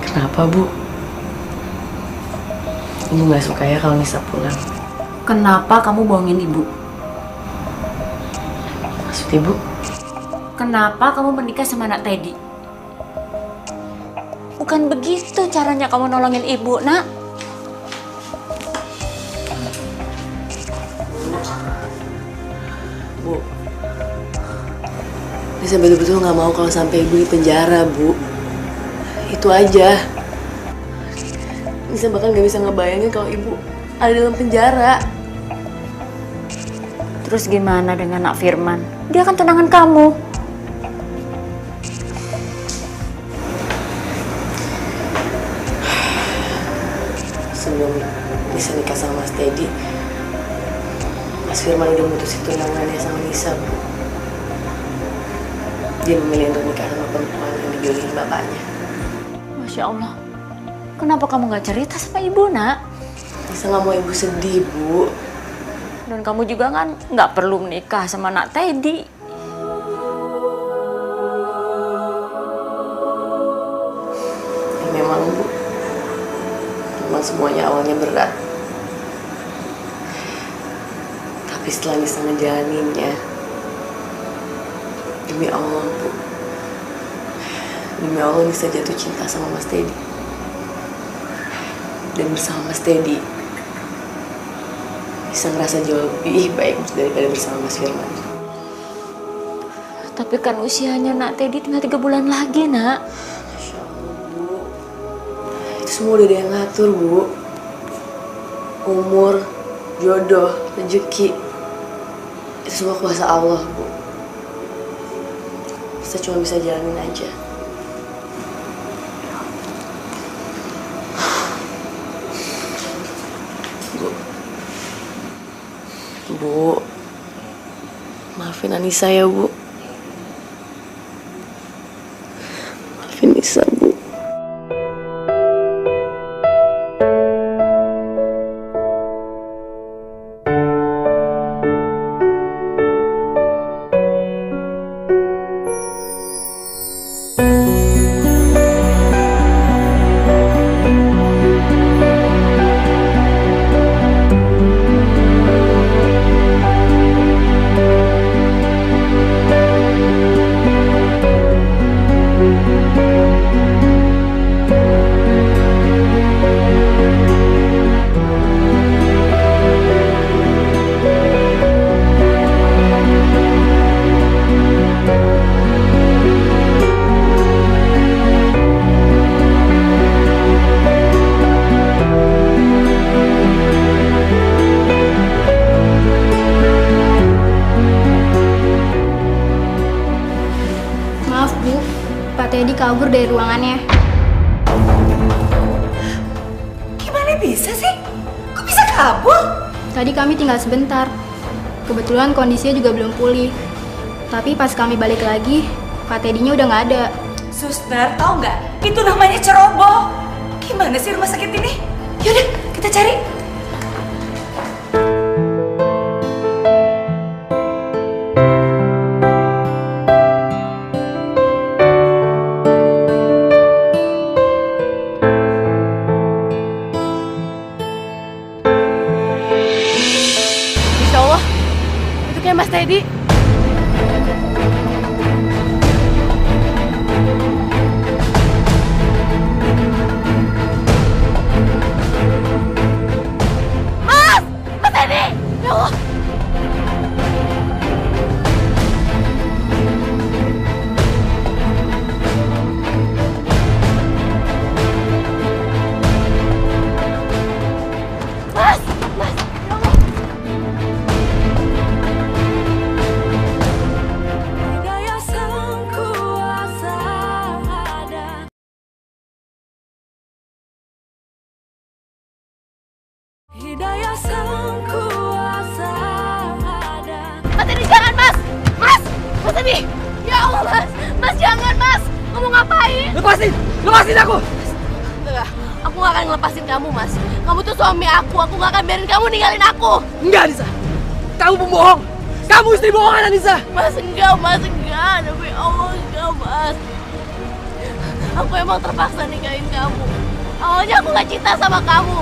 Kenapa Bu? Ibu nggak suka ya kalau Nisa pulang? Kenapa kamu bohongin Ibu? Maksud Ibu? Kenapa kamu menikah sama anak Teddy? Bukan begitu caranya kamu nolongin Ibu, Nak. Bu, Nisa betul-betul nggak mau kalau sampai Ibu di penjara, Bu. Itu aja. Nisa bahkan nggak bisa ngebayangin kalau Ibu ada dalam penjara. Terus gimana dengan Nak Firman? Dia kan tunangan kamu. Sebelum Nisa nikah sama Mas Teddy, Mas Firman udah mutusin tunangannya sama Nisa, Bu. Dia memilih untuk nikah sama perempuan yang dijodohin bapaknya. Masya Allah. Kenapa kamu nggak cerita sama Ibu, Nak? Nisa nggak mau Ibu sedih, Bu. Dan kamu juga kan nggak perlu menikah sama Nak Teddy. Ya, memang Bu, memang semuanya awalnya berat. Tapi setelah Nisa ngejalaninnya, demi Allah Bu, demi Allah Nisa jatuh cinta sama Mas Teddy. Dan bersama Mas Teddy, bisa ngerasa jauh lebih baik daripada bersama Mas Firman. Tapi kan usianya Nak Teddy tinggal 3 bulan lagi, Nak. Masya Allah, Bu. Itu semua udah ada yang ngatur, Bu. Umur, jodoh, rezeki, itu semua kuasa Allah, Bu. Kita cuma bisa jalanin aja. Bu, maafin Anissa ya, Bu. Maafin Nisa, Bu. Maaf Bu, Pak Teddy kabur dari ruangannya. Gimana bisa sih? Kok bisa kabur? Tadi kami tinggal sebentar. Kebetulan kondisinya juga belum pulih. Tapi pas kami balik lagi, Pak Teddy-nya udah nggak ada. Suster, tahu nggak? Itu namanya ceroboh. Gimana sih rumah sakit ini? Yaudah, kita cari. Insya Allah, itu kayak Mas Teddy. Mas Teddy! Ya Allah! Mas! Mas! Ya Allah! Mas Teddy, jangan Mas! Mas! Mas Teddy! Ya Allah Mas! Mas jangan Mas! Kamu ngapain? Lepasin! Lepasin aku! Enggak, aku gak akan ngelepasin kamu Mas. Kamu tuh suami aku gak akan biarin kamu ninggalin aku. Enggak, Anissa! Kamu pembohong! Kamu istri bohongan, Anissa! Mas enggak Demi Allah enggak Mas. Aku emang terpaksa ninggalin kamu. Awalnya aku gak cinta sama kamu.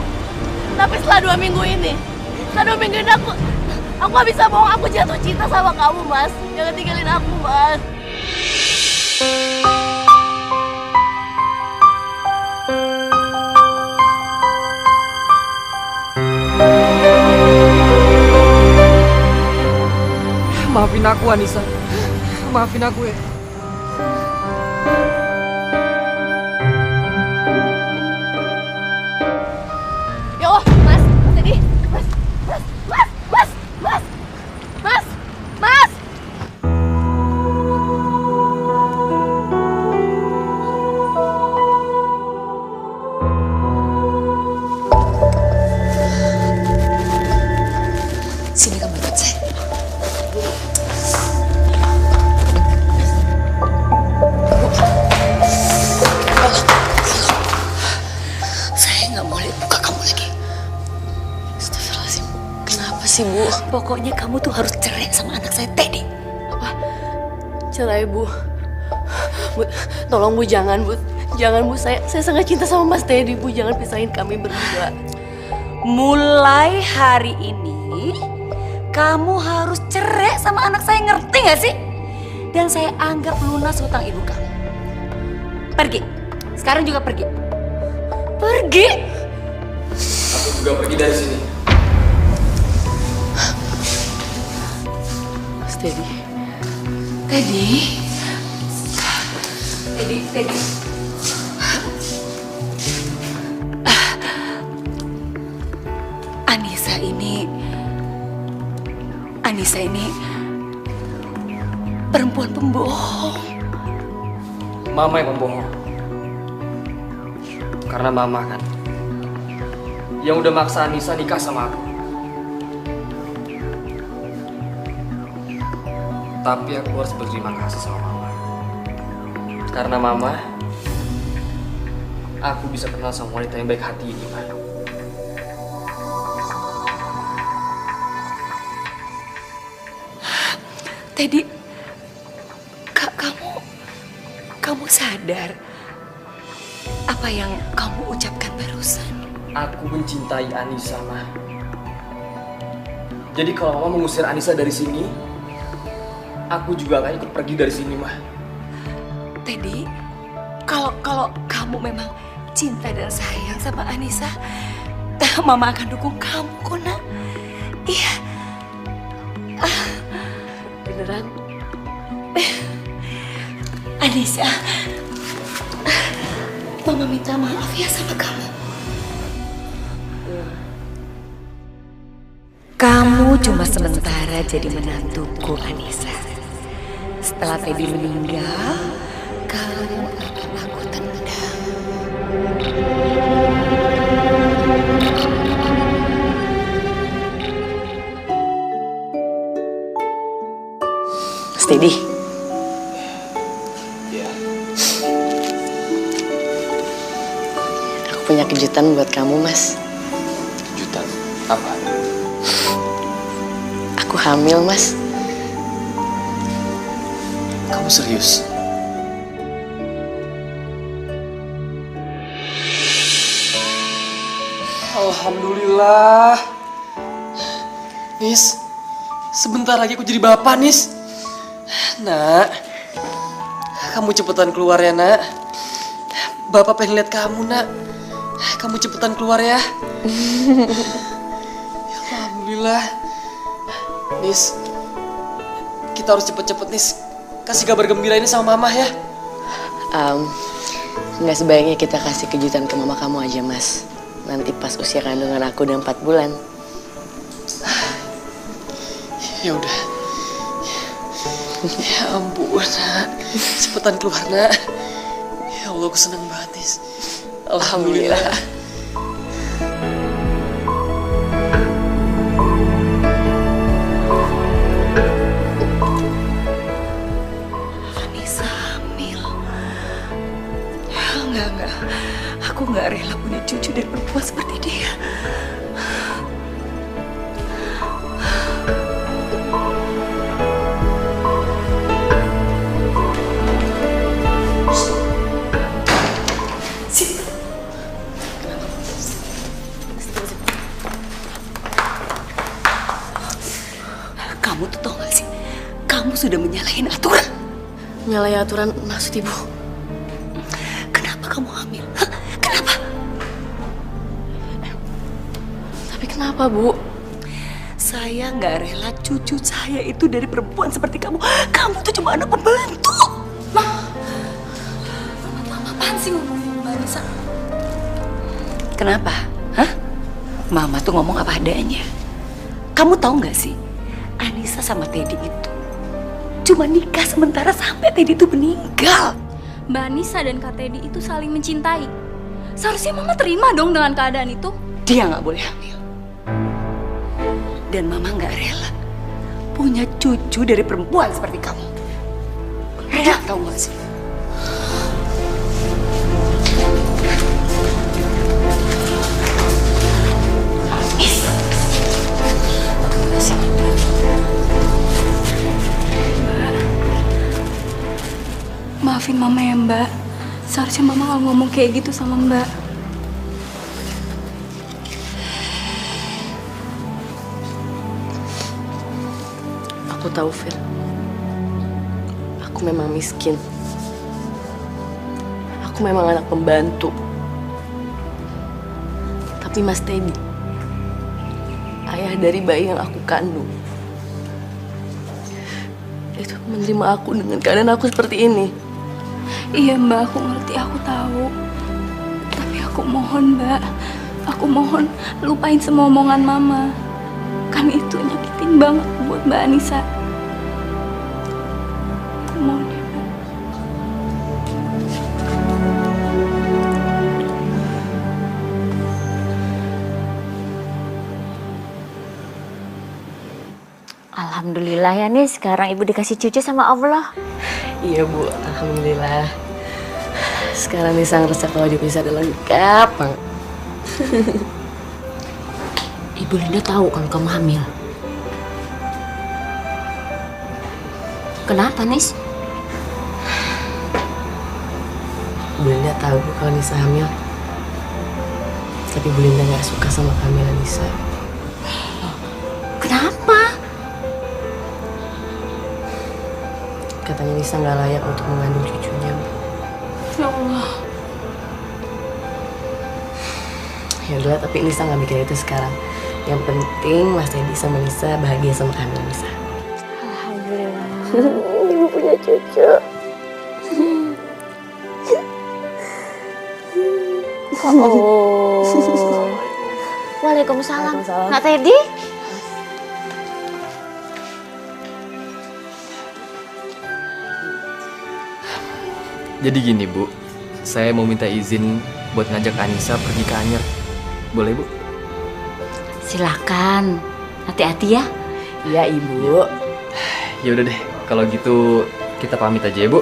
Tapi setelah 2 minggu ini aku gak bisa bohong, aku jatuh cinta sama kamu Mas. Jangan tinggalin aku Mas. Maafin aku, Anissa. Maafin aku ya. Ya Allah, Mas Teddy, Mas. Sini kamu ikut saya. Saya nggak boleh buka kamu lagi. Astagfirullahaladzim. Kenapa sih Bu? Pokoknya kamu tuh harus cerai sama anak saya Teddy. Apa? Cerai Bu. Bu, tolong Bu jangan Bu. Jangan Bu, saya sangat cinta sama Mas Teddy Bu. Jangan pisahin kami berdua. Mulai hari ini kamu harus cerai sama anak saya, ngerti gak sih? Dan saya anggap lunas hutang ibu kamu. Pergi. Sekarang juga pergi. Pergi. Aku juga pergi dari sini. Teddy. Teddy. Anissa ini perempuan pembohong. Mama yang membohong. Karena Mama kan yang udah maksa Anissa nikah sama aku. Tapi aku harus berterima kasih sama Mama. Karena Mama, aku bisa kenal sama wanita yang baik hati ini, Ma. Teddy, kamu sadar apa yang kamu ucapkan barusan? Aku mencintai Anissa, Ma. Jadi kalau Mama mengusir Anissa dari sini, aku juga akan ikut pergi dari sini, Ma. Teddy, kalau kamu memang cinta dan sayang sama Anissa, Mama akan dukung kamu kok, Nak. Iya. Beneran? Anissa, Mama minta maaf ya sama kamu. Kamu cuma sementara jadi menantuku, Anissa. Setelah Teddy meninggal, kamu akan aku tendang. Teddy. Iya. Aku punya kejutan buat kamu, Mas. Kejutan? Apa? Aku hamil, Mas. Kamu serius? Alhamdulillah. Nis, sebentar lagi aku jadi bapak, Nis. Nak, kamu cepetan keluar ya, Nak. Bapak pengen lihat kamu, Nak. Kamu cepetan keluar ya. Alhamdulillah. Nis, kita harus cepet-cepet, Nis. Kasih kabar gembira ini sama Mama ya. Nggak sebaiknya kita kasih kejutan ke Mama kamu aja, Mas. Nanti pas usia kandungan aku udah 4 bulan. Ya udah. Ya ampun, Nak. Cepetan keluar, Nak. Ya Allah, aku senang banget, Nis. Alhamdulillah. Anissa hamil. Enggak. Aku nggak rela punya cucu dari perempuan seperti dia. Kamu tuh tau gak sih? Kamu sudah menyalahin aturan. Nyalahi aturan maksud Ibu? Kenapa kamu hamil? Hah? Kenapa? Tapi kenapa, Bu? Saya nggak rela cucu saya itu dari perempuan seperti kamu. Kamu tuh cuma anak pembantu. Mama apaan sih ngomongin Mbak Anissa? Kenapa? Hah? Mama tuh ngomong apa adanya. Kamu tahu nggak sih? Anissa sama Teddy itu cuma nikah sementara sampai Teddy itu meninggal. Mbak Anissa dan Kak Teddy itu saling mencintai. Seharusnya Mama terima dong dengan keadaan itu. Dia nggak boleh hamil. Dan Mama nggak rela punya cucu dari perempuan seperti kamu. Rela tahu nggak sih? Maafin Mama ya, Mbak. Seharusnya Mama nggak ngomong kayak gitu sama Mbak. Aku tahu, Fir. Aku memang miskin. Aku memang anak pembantu. Tapi Mas Teddy, ayah dari bayi yang aku kandung, itu menerima aku dengan keadaan aku seperti ini. Iya Mbak, aku ngerti, aku tahu. Tapi aku mohon Mbak, aku mohon lupain semua omongan Mama. Kan itu nyakitin banget buat Mbak Anissa. Aku mohon ya Mbak. Alhamdulillah ya nih, sekarang ibu dikasih cucu sama Allah. Iya Bu, alhamdulillah. Sekarang Nisa ngerasa kalau dia bisa ada lengkap banget. Ibu Linda tahu kalau kamu hamil. Kenapa, Nis? Bu Linda tahu kalau Nisa hamil. Tapi Bu Linda nggak suka sama kehamilan Nisa. Kenapa? Katanya Nisa nggak layak untuk mengandung cucunya. Ya Allah. Ya udah, tapi Nisa nggak mikir itu sekarang. Yang penting Mas Teddy sama Nisa bahagia sama kehamilan Nisa. Alhamdulillah. Ibu punya cucu. Oh. Waalaikumsalam. Nak Teddy? Jadi gini Bu, saya mau minta izin buat ngajak Anissa pergi ke Anyer. Boleh Bu? Silakan. Hati-hati ya. Iya Ibu. Ya udah deh, kalau gitu kita pamit aja ya Bu.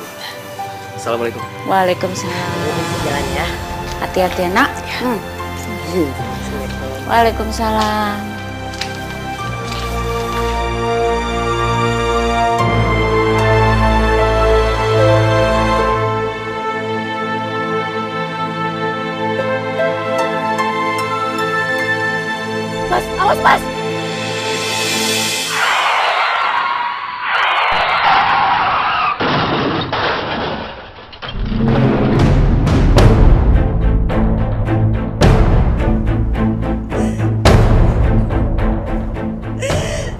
Assalamualaikum. Waalaikumsalam. Jalan ya. Hati-hati ya, Nak. Waalaikumsalam. Mas, awas Mas.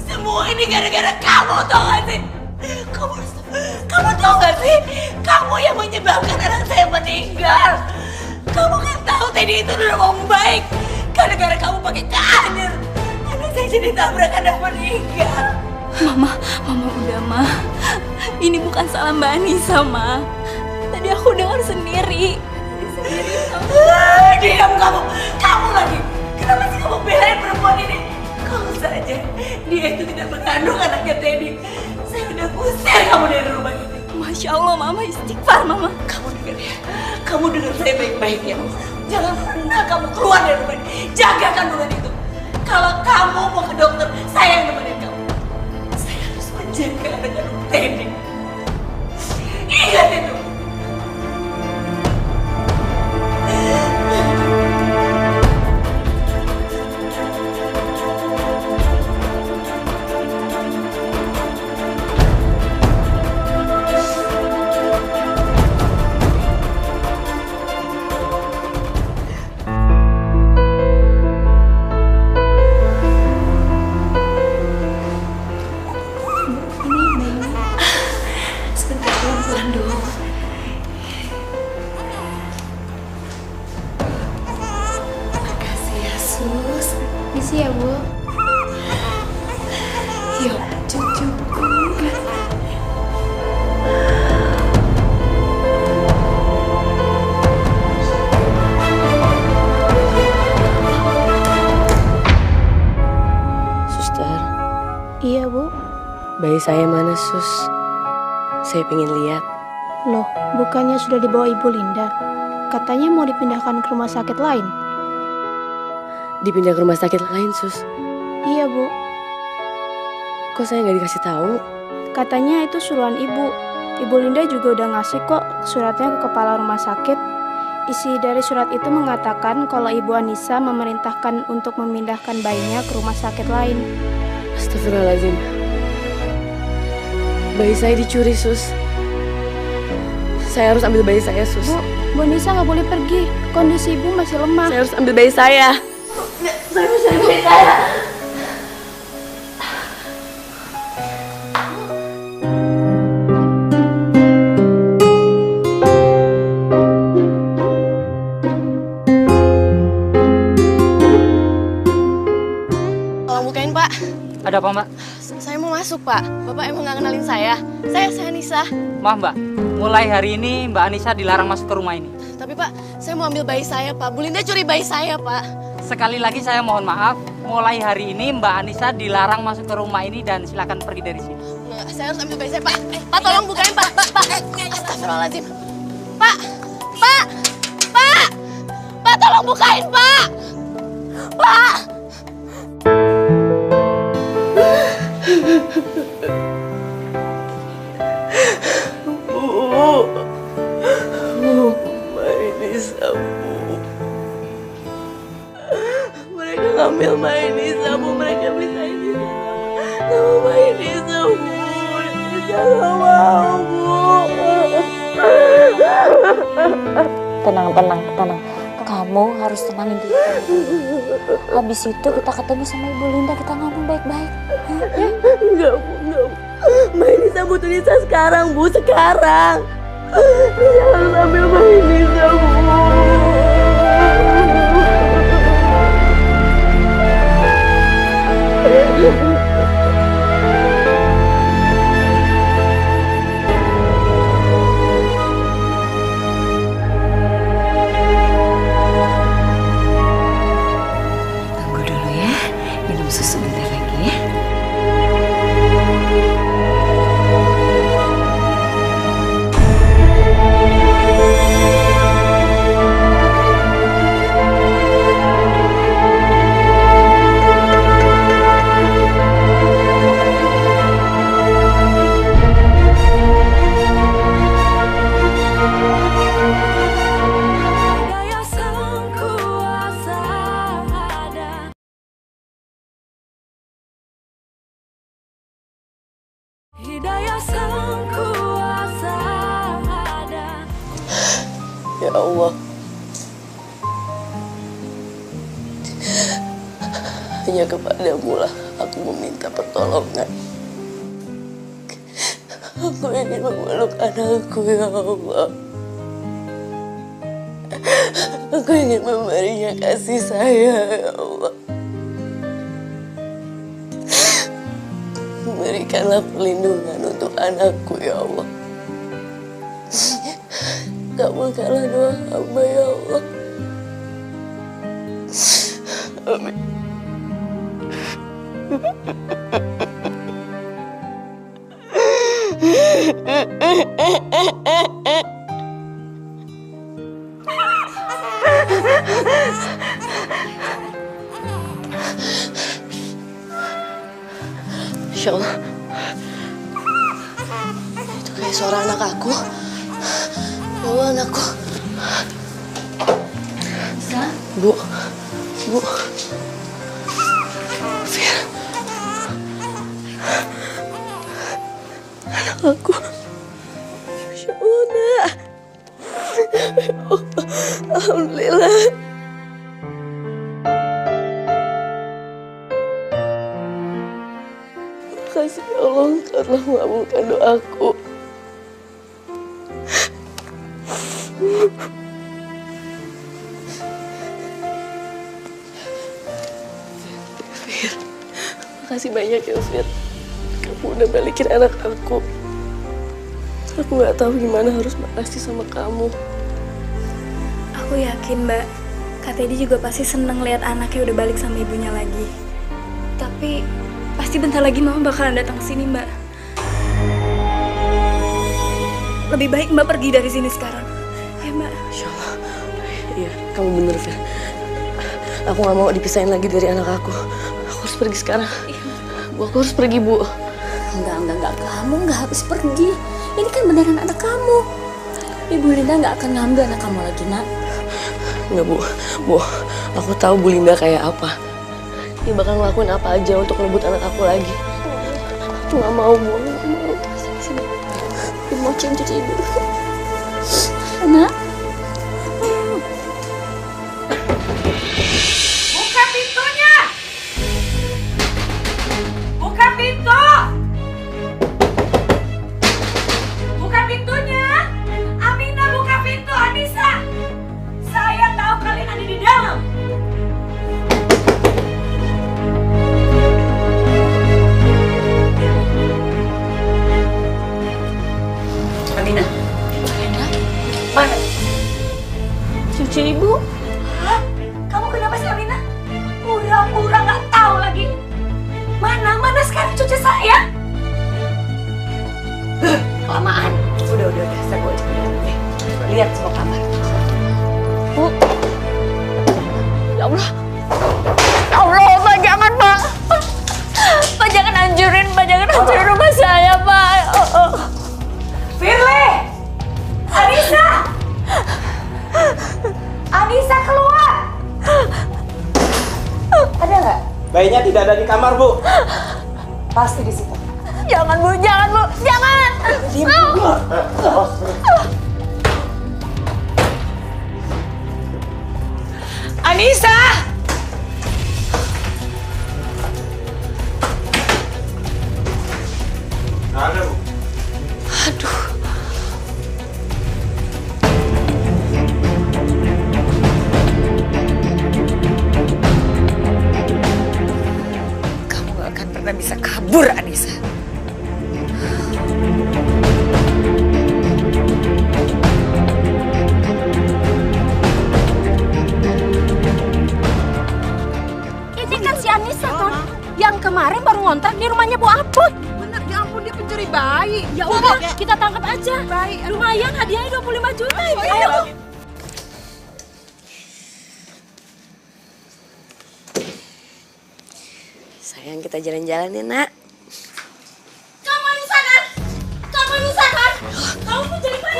Semua ini gara-gara kamu, tau gak sih? Kamu tau gak sih? Kamu yang menyebabkan anak saya meninggal. Kamu kan tahu Teddy itu udah orang baik. Gara-gara kamu pakai Anyer, anak saya jadi tabrakan dan meninggal. Mama udah Ma. Ini bukan salah Mbak Anissa Ma. Tadi aku dengar sendiri. Diam kamu lagi. Kenapa sih kamu belain perempuan ini? Kalau saja dia itu tidak mengandung anaknya Teddy, saya udah usir kamu dari rumah ini. Masya Allah Mama, istighfar Mama. Kamu dengar ya, kamu dengar saya baik-baik ya. Jangan pernah kamu keluar dari rumah ini. Jaga kandungan itu. Kalau kamu mau ke dokter, saya yang nemenin kamu. Saya harus menjaga anak kandung Teddy. Ingat itu. Sebentar, pelan-pelan dong. Makasih ya Sus. Misi ya Bu. Yuk cucuku. Suster, Iya Bu. bayi saya mana Sus? Saya pengen lihat. Loh, bukannya sudah dibawa Ibu Linda? Katanya mau dipindahkan ke rumah sakit lain. Dipindah ke rumah sakit lain Sus. Iya Bu. Kok saya nggak dikasih tahu? Katanya itu suruhan Ibu. Ibu Linda juga udah ngasih kok suratnya ke kepala rumah sakit. Isi dari surat itu mengatakan kalau Ibu Anissa memerintahkan untuk memindahkan bayinya ke rumah sakit lain. Astagfirullahaladzim. Bayi saya dicuri Sus. Saya harus ambil bayi saya Sus. Bu Anissa nggak boleh pergi. Kondisi Ibu masih lemah. Saya harus ambil bayi saya. Saya harus ambil bayi saya. Tolong bukain, Pak. Ada apa, Mbak? Saya mau masuk, Pak. Bapak emang nggak kenalin saya. Saya Anissa. Maaf, Mbak. Mulai hari ini Mbak Anissa dilarang masuk ke rumah ini. Tapi, Pak, saya mau ambil bayi saya, Pak. Bu Linda curi bayi saya, Pak. Sekali lagi saya mohon maaf. Mulai hari ini Mbak Anissa dilarang masuk ke rumah ini dan silakan pergi dari sini. Nggak, saya harus ambil bayi saya, Pak. Pak, tolong bukain, Pak. Pak. Astagfirullahaladzim. Pak. Pak. Pak. Pak, tolong bukain, Pak. Pak. Nisa, Bu. Mereka ngambil Mbak Nisa, Bu. Mereka bisa ini sama Mbak Nisa, Bu. Nisa gak mau, Bu. Tenang. Kamu harus tenangin diri. Habis itu kita ketemu sama Ibu Linda, kita ngomong baik-baik. Enggak, Bu. Mbak Nisa butuh Nisa sekarang, Bu. Sekarang. Nisa harus ambil Mbak Nisa, Bu. Tunggu dulu ya, minum susu bentar lagi ya. Ya Allah, hanya kepadamu lah aku meminta pertolongan. Aku ingin memeluk anakku, ya Allah. Aku ingin memberinya kasih sayang, ya Allah. Berikanlah perlindungan untuk anakku, ya Allah. Kabulkanlah doa hamba, ya Allah. Amin. Insya Allah, itu kayak suara anak aku. Ya Allah, anakku. Bu. Fir. Anak aku. Masya Allah, nak. Alhamdulillah. Makasih ya Allah, Engkau telah mengabulkan doaku. Fir, makasih banyak ya, Fir. Kamu udah balikin anak aku. Aku gak tahu gimana harus makasih sama kamu. Aku yakin, Mbak, Kak Teddy juga pasti seneng lihat anaknya udah balik sama ibunya lagi. Tapi pasti bentar lagi Mama bakalan datang ke sini, Mbak. Lebih baik Mbak pergi dari sini sekarang. Ya, Mbak. Insya Allah. Iya, kamu bener, Fir. Aku gak mau dipisahin lagi dari anak aku. Aku harus pergi sekarang. Bu, aku harus pergi, Bu. Enggak. Kamu nggak harus pergi. Ini kan beneran anak kamu. Ibu Linda nggak akan ngambil anak kamu lagi, nak. Enggak, Bu. Bu, aku tahu Bu Linda kayak apa. Dia bakal ngelakuin apa aja untuk merebut anak aku lagi. Aku gak mau, Bu. Aku gak mau. Sini. Dia mau cium cuci dulu. Nak. Buka pintunya! Buka pintu! Buka pintunya! Amina, buka pintu, Anissa! Saya tahu kalian ada di dalam. lihat semua kamar. Bu. Ya Allah. Ya Allah, Pak, jangan, Pak. Pak, jangan hancurin rumah saya, Pak. Firly! Anissa! Anissa, keluar! Ada nggak? Bayinya tidak ada di kamar, Bu. Pasti di situ. Jangan, Bu. Jangan. Diam, Bu. Anissa! Ada, Bu. Aduh. Kamu gak akan pernah bisa kabur, Anissa. Ini kan si Anissa kan, yang kemarin baru ngontrak di rumahnya Bu Aput. Bener, ya ampun dia pencuri bayi. Ya udah, kita tangkap aja. Baik. Lumayan hadiahnya 25 juta. Ayo. Sayang, kita jalan-jalan ya, Nak. Kamu Anissa kan? Kamu Anissa kan? Kamu pencuri bayi.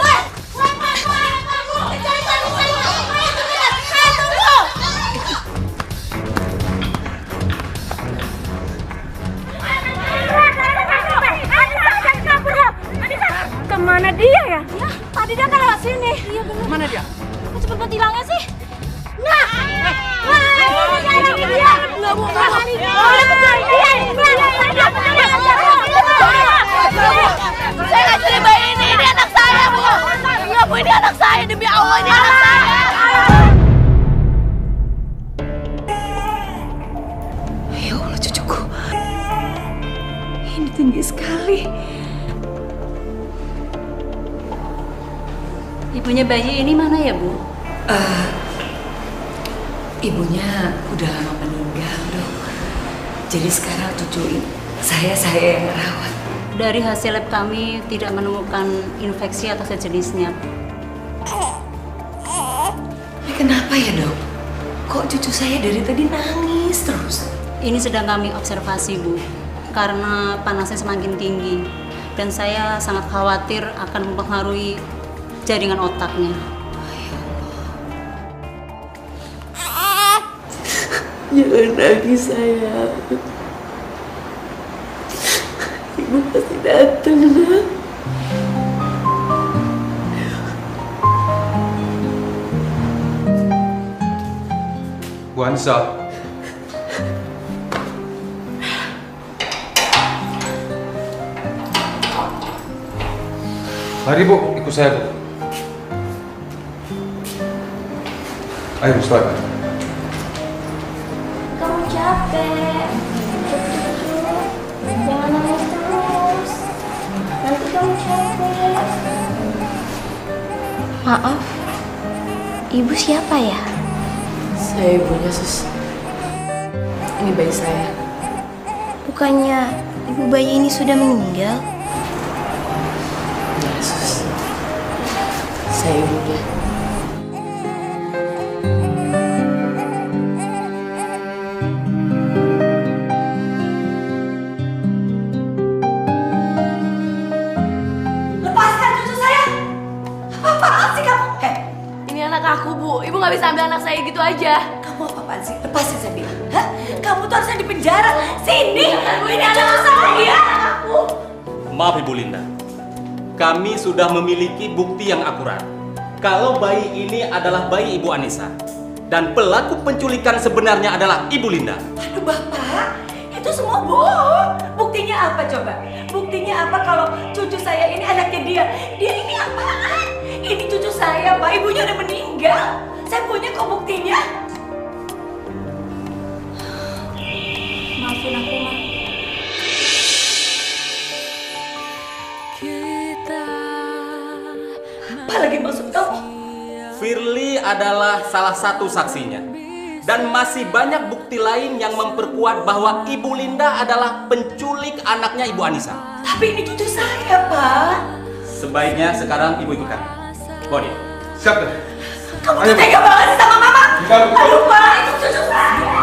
Kemana dia ya? Ya, tadi dia kan lewat sini. Iya benar. Mana dia? Kok cepet hilangnya sih? Nah, dia. Nggak mau saya nggak curi bayi ini anak saya, Bu. Nggak, Bu, ini anak saya, demi Allah ini anak saya. Ya Allah, cucuku. Ini tinggi sekali. Ibunya bayi ini mana ya, Bu? Ibunya udah lama meninggal, Dok. Jadi sekarang cucu saya yang merawat. Dari hasil lab kami tidak menemukan infeksi atau sejenisnya. Kenapa ya, Dok? Kok cucu saya dari tadi nangis terus? Ini sedang kami observasi, Bu. Karena panasnya semakin tinggi. Dan saya sangat khawatir akan mempengaruhi jaringan otaknya. Jangan nangis, sayang. Ibu pasti datang, Nak. Bu Anissa. Mari, Bu, ikut saya, Bu. Ayo, Mustafa. Kamu capek. Jangan nangis terus. Nanti kamu capek. Maaf, ibu siapa ya? Saya ibunya, Sus. Ini bayi saya. Bukannya ibu bayi ini sudah meninggal? Ya, Sus. Saya ibunya. Lepaskan cucu saya! Apa-apaan sih kamu? Ini anak aku, Bu. Ibu nggak bisa ambil anak saya gitu aja. Kamu apa-apaan sih? Lepasin saya bilang. Hah? Kamu tuh harusnya di penjara. Sini! Ini anak saya! Aku! Maaf, Ibu Linda. Kami sudah memiliki bukti yang akurat. Kalau bayi ini adalah bayi Ibu Anissa. Dan pelaku penculikan sebenarnya adalah Ibu Linda. Aduh, Bapak. Itu semua bohong. Buktinya apa coba? Buktinya apa kalau cucu saya ini anaknya dia? Dia ini apaan? Ini cucu saya, Pak. Ibunya udah meninggal. Saya punya kok buktinya. Maafin aku, Ma. Apa lagi maksud kamu? Firly adalah salah satu saksinya. Dan masih banyak bukti lain yang memperkuat bahwa Ibu Linda adalah penculik anaknya Ibu Anissa. Tapi ini cucu saya, Pak. Sebaiknya sekarang Ibu ikut kami. Bawa dia. Siap deh. Kamu tuh tega banget sih sama mama. Enggak, Bu. Aduh, Pak, itu cucu saya.